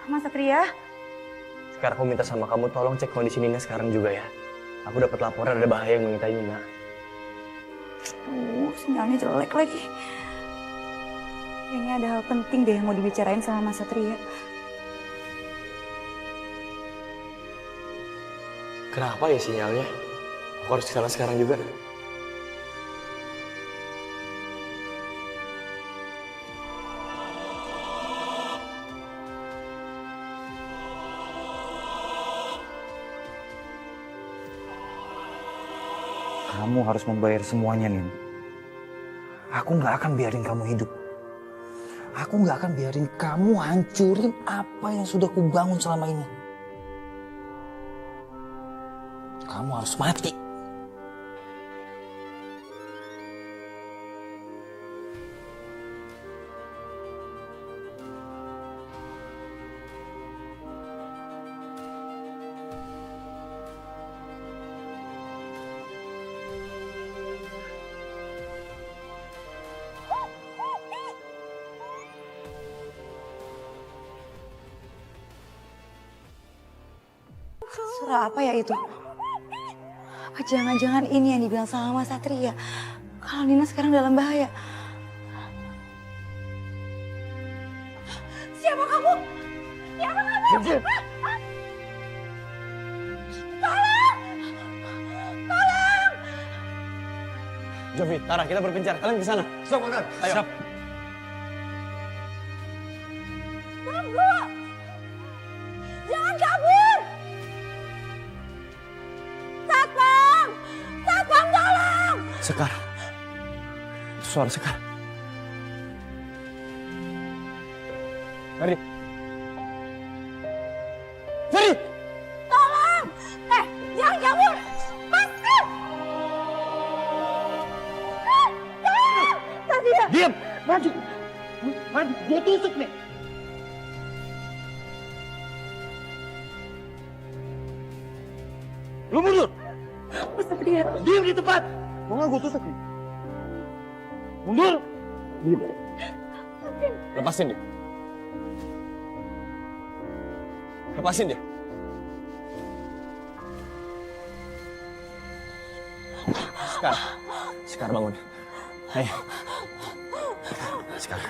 Mas Satria? Sekarang aku minta sama kamu tolong cek kondisi Nina sekarang juga ya. Aku dapat laporan ada bahaya yang mengintai Nina. Sinyalnya jelek lagi. Kayaknya ada hal penting deh yang mau dibicarain sama Mas Satria. Kenapa ya sinyalnya? Aku harus kesana sekarang juga. Kamu harus membayar semuanya, Nin. Aku nggak akan biarin kamu hidup. Aku nggak akan biarin kamu hancurin apa yang sudah kubangun selama ini. Kamu harus mati. Suara apa ya itu? Apa jangan-jangan ini yang dibilang sama Mas Satria? Kalau Nina sekarang dalam bahaya. Siapa kamu? Siapa kamu? Tolong! Tolong! Jovi, Tara, kita berpencar. Kalian ke sana. Siap, Komandan. Ayo. Siap. Tunggu! Jangan kabur! Satpam! Satpam, tolong! Sekar. Itu suara Sekar. Ferdi. Ferdi! Tolong! Jangan kabur! Masuk! Tolong! Satria! Diam! Maju! Maju! Gue tusuk nih! Lu mundur! Mas Satria! Diam di tempat! Mau nggak gue tusuk nih? Mundur! Diam. Lepasin dia. Lepasin dia. Sekar. Sekar bangun. Ayo. Sekar.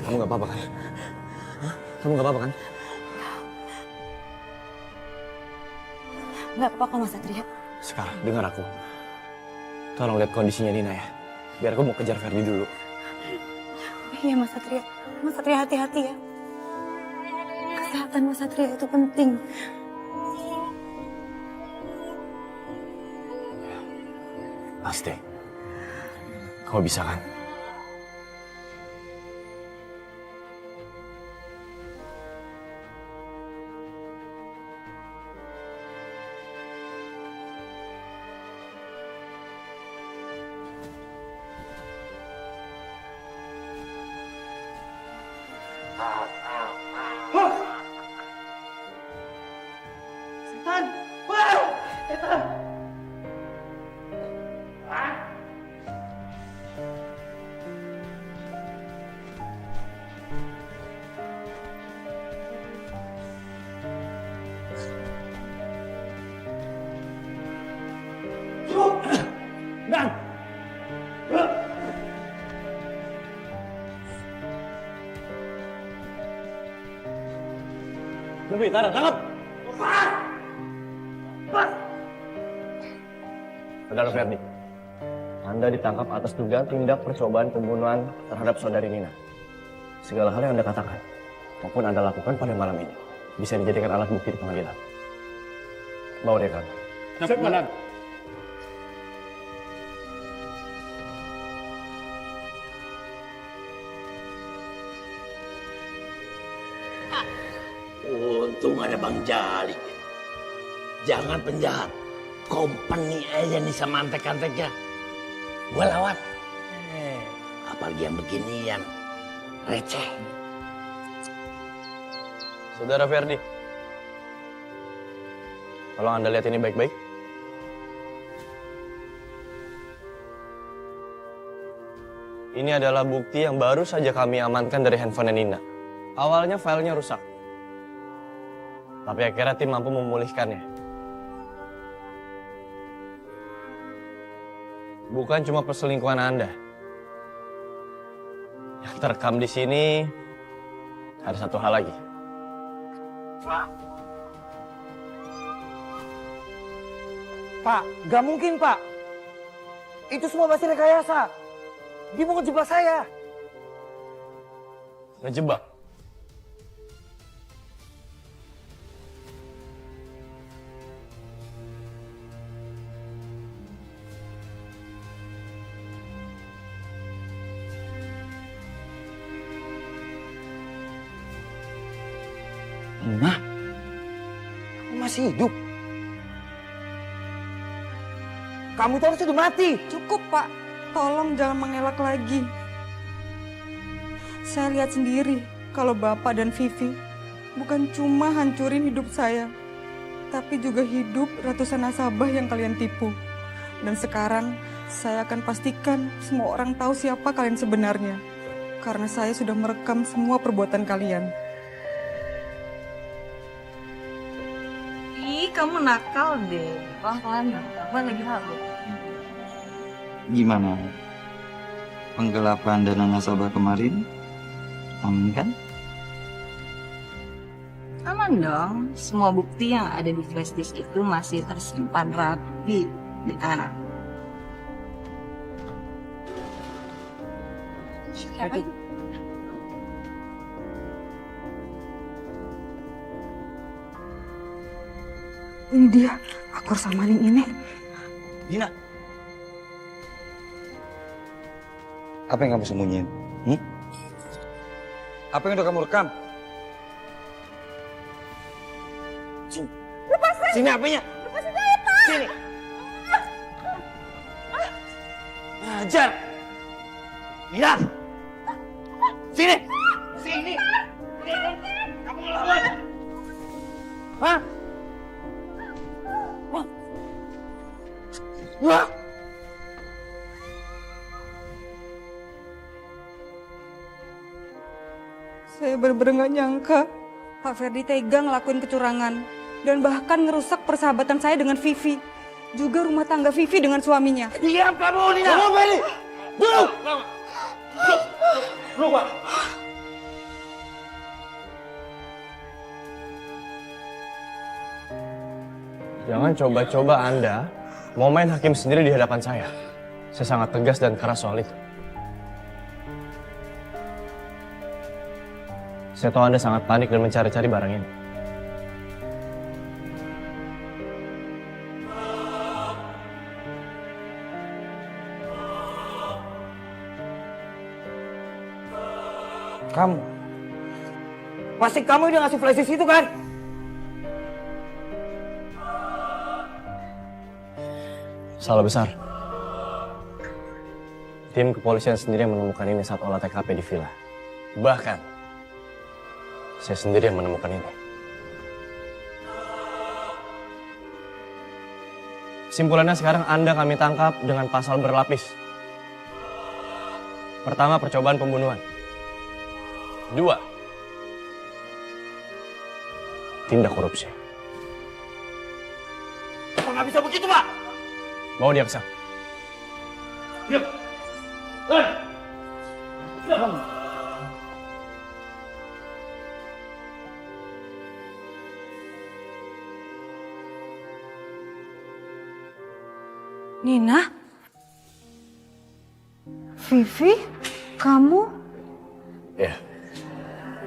Kamu gak apa-apa kan? Hah? Kamu gak apa-apa kan? Nggak apa-apa Mas Satria. Sekar, dengar aku. Tolong lihat kondisinya Nina ya. Biar aku mau kejar Ferdi dulu. Iya Mas Satria. Mas Satria hati-hati ya. Kesehatan Mas Satria itu penting. Pasti. Kamu bisa kan? Setan! Wah! Setan! Dan! Lebih, Tara, tangkap! Saudara Ferdi, Anda ditangkap atas dugaan tindak percobaan pembunuhan terhadap saudari Nina. Segala hal yang Anda katakan, maupun Anda lakukan pada malam ini, bisa dijadikan alat bukti di pengadilan. Bawa dia kan. Siap, Komandan. Untung ada Bang Jalik. Jangan penjahat. Company aja nih sama antek-anteknya. Gue lawat. Apalagi yang beginian. Receh. Saudara Ferdi, tolong Anda lihat ini baik-baik. Ini adalah bukti yang baru saja kami amankan dari handphone Nina. Awalnya filenya rusak. Tapi akhirnya tim mampu memulihkannya. Bukan cuma perselingkuhan Anda. Yang terekam di sini ada satu hal lagi. Pak, gak mungkin Pak. Itu semua pasti rekayasa. Dia mau ngejebak saya. Ngejebak? Nah, kamu masih hidup. Kamu tuh harus sudah mati. Cukup, Pak. Tolong jangan mengelak lagi. Saya lihat sendiri kalau Bapak dan Vivi bukan cuma hancurin hidup saya, tapi juga hidup ratusan nasabah yang kalian tipu. Dan sekarang saya akan pastikan semua orang tahu siapa kalian sebenarnya. Karena saya sudah merekam semua perbuatan kalian. Ih, kamu nakal deh. Pelan-pelan, apa lagi halu. Gimana? Penggelapan dana nasabah kemarin? Aman kan? Aman dong, semua bukti yang ada di flash disk itu masih tersimpan rapi di tanah. Siapa? Ini dia, aku harus amanin ini. Dina. Apa yang kamu sembunyiin? Apa yang udah kamu rekam? Sini. Lepasin! Sini apanya? Lepasin saya, Pak! Sini. Ajar. Dina. Sini. Sini. Kamu ngelawan. Hah? Wah. Saya benar-benar gak nyangka Pak Ferdi tega ngelakuin kecurangan dan bahkan ngerusak persahabatan saya dengan Vivi. Juga rumah tangga Vivi dengan suaminya. Diam kamu, Nina! Kamu Ferdi! Duduk! Duduk, Pak! Jangan coba-coba Anda mau main hakim sendiri di hadapan saya. Saya sangat tegas dan keras soal itu. Saya tahu Anda sangat panik dan mencari-cari barang ini. Kamu. Pasti kamu udah ngasih flash disk itu kan? Salah besar. Tim kepolisian sendiri yang menemukan ini saat olah TKP di villa. Bahkan, saya sendiri yang menemukan ini. Kesimpulannya sekarang Anda kami tangkap dengan pasal berlapis. Pertama, percobaan pembunuhan. 2, tindak korupsi. Apa nggak bisa begitu, Pak? Bawa dia ke sel. Diam. Diam. Nina? Vivi? Kamu? Ya,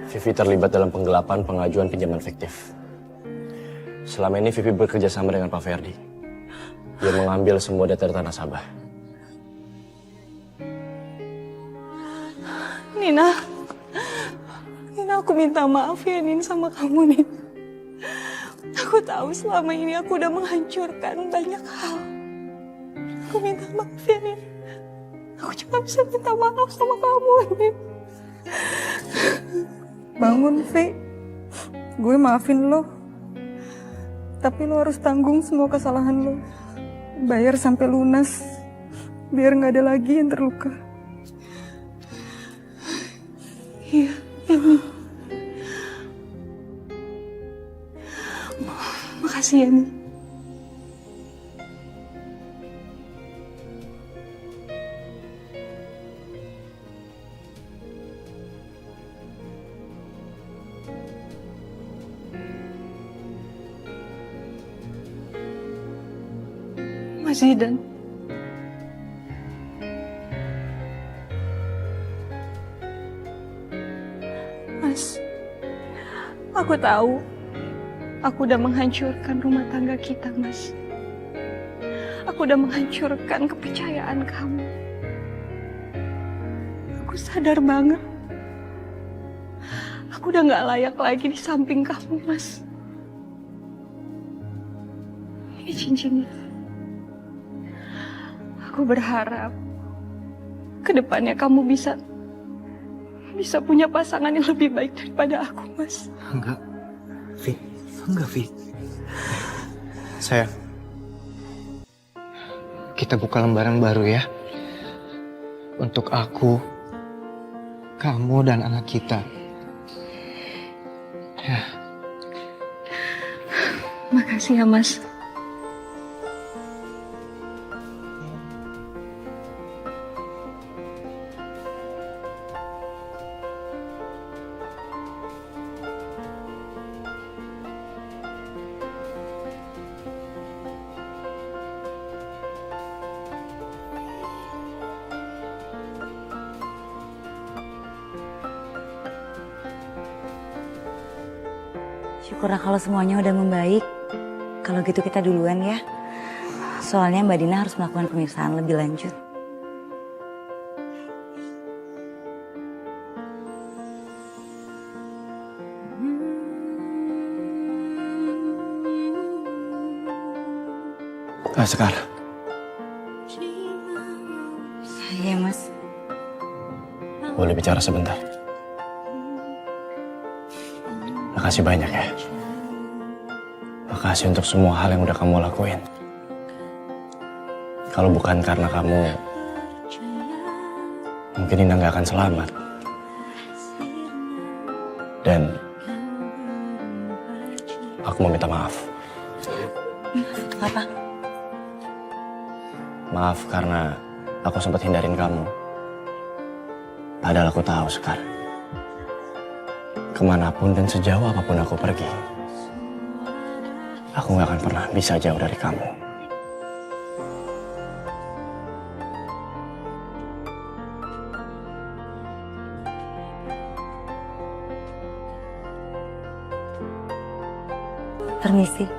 Vivi terlibat dalam penggelapan pengajuan pinjaman fiktif. Selama ini Vivi bekerja sama dengan Pak Ferdi. Dia mengambil semua data-data nasabah. Nina, aku minta maaf ya Nin sama kamu Nin. Aku tahu selama ini aku udah menghancurkan banyak hal. Aku minta maaf ya Nin. Aku cuma bisa minta maaf sama kamu Nin. Bangun Vi, gue maafin lo. Tapi lo harus tanggung semua kesalahan lo. Bayar sampai lunas, biar nggak ada lagi yang terluka. Iya, Makasih ya, Mi. Mas Zidan. Mas, aku tahu aku udah menghancurkan rumah tangga kita, Mas. Aku udah menghancurkan kepercayaan kamu. Aku sadar banget. Aku udah gak layak lagi di samping kamu, Mas. Ini cincinnya. Aku berharap kedepannya kamu bisa punya pasangan yang lebih baik daripada aku, Mas. Enggak, Vi. Sayang, kita buka lembaran baru ya. Untuk aku, kamu dan anak kita. Ya. Makasih ya, Mas. Syukurlah kalau semuanya udah membaik. Kalau gitu kita duluan ya. Soalnya Mbak Dina harus melakukan pemeriksaan lebih lanjut. Sekar. Iya, Mas. Boleh bicara sebentar? Makasih banyak ya. Makasih untuk semua hal yang udah kamu lakuin. Kalau bukan karena kamu, mungkin Nina gak akan selamat. Dan aku mau minta maaf. Apa? Maaf karena aku sempat hindarin kamu. Padahal aku tahu sekarang. Kemanapun dan sejauh apapun aku pergi, aku gak akan pernah bisa jauh dari kamu. Permisi.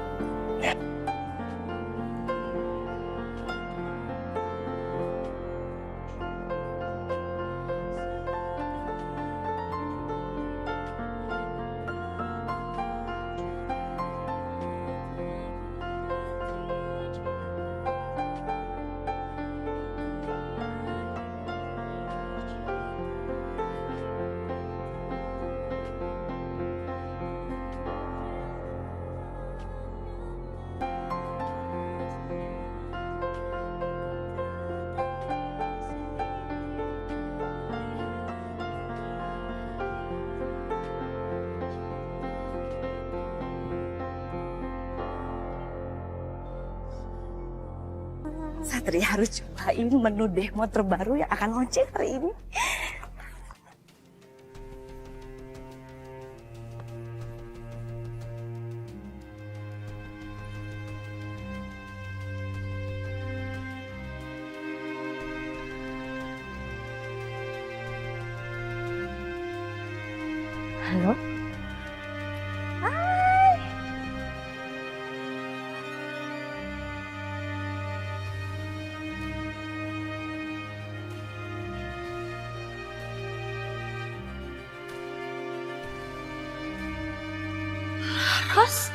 Satria harus cobain menu demo terbaru yang akan launching hari ini. Halo? Ros?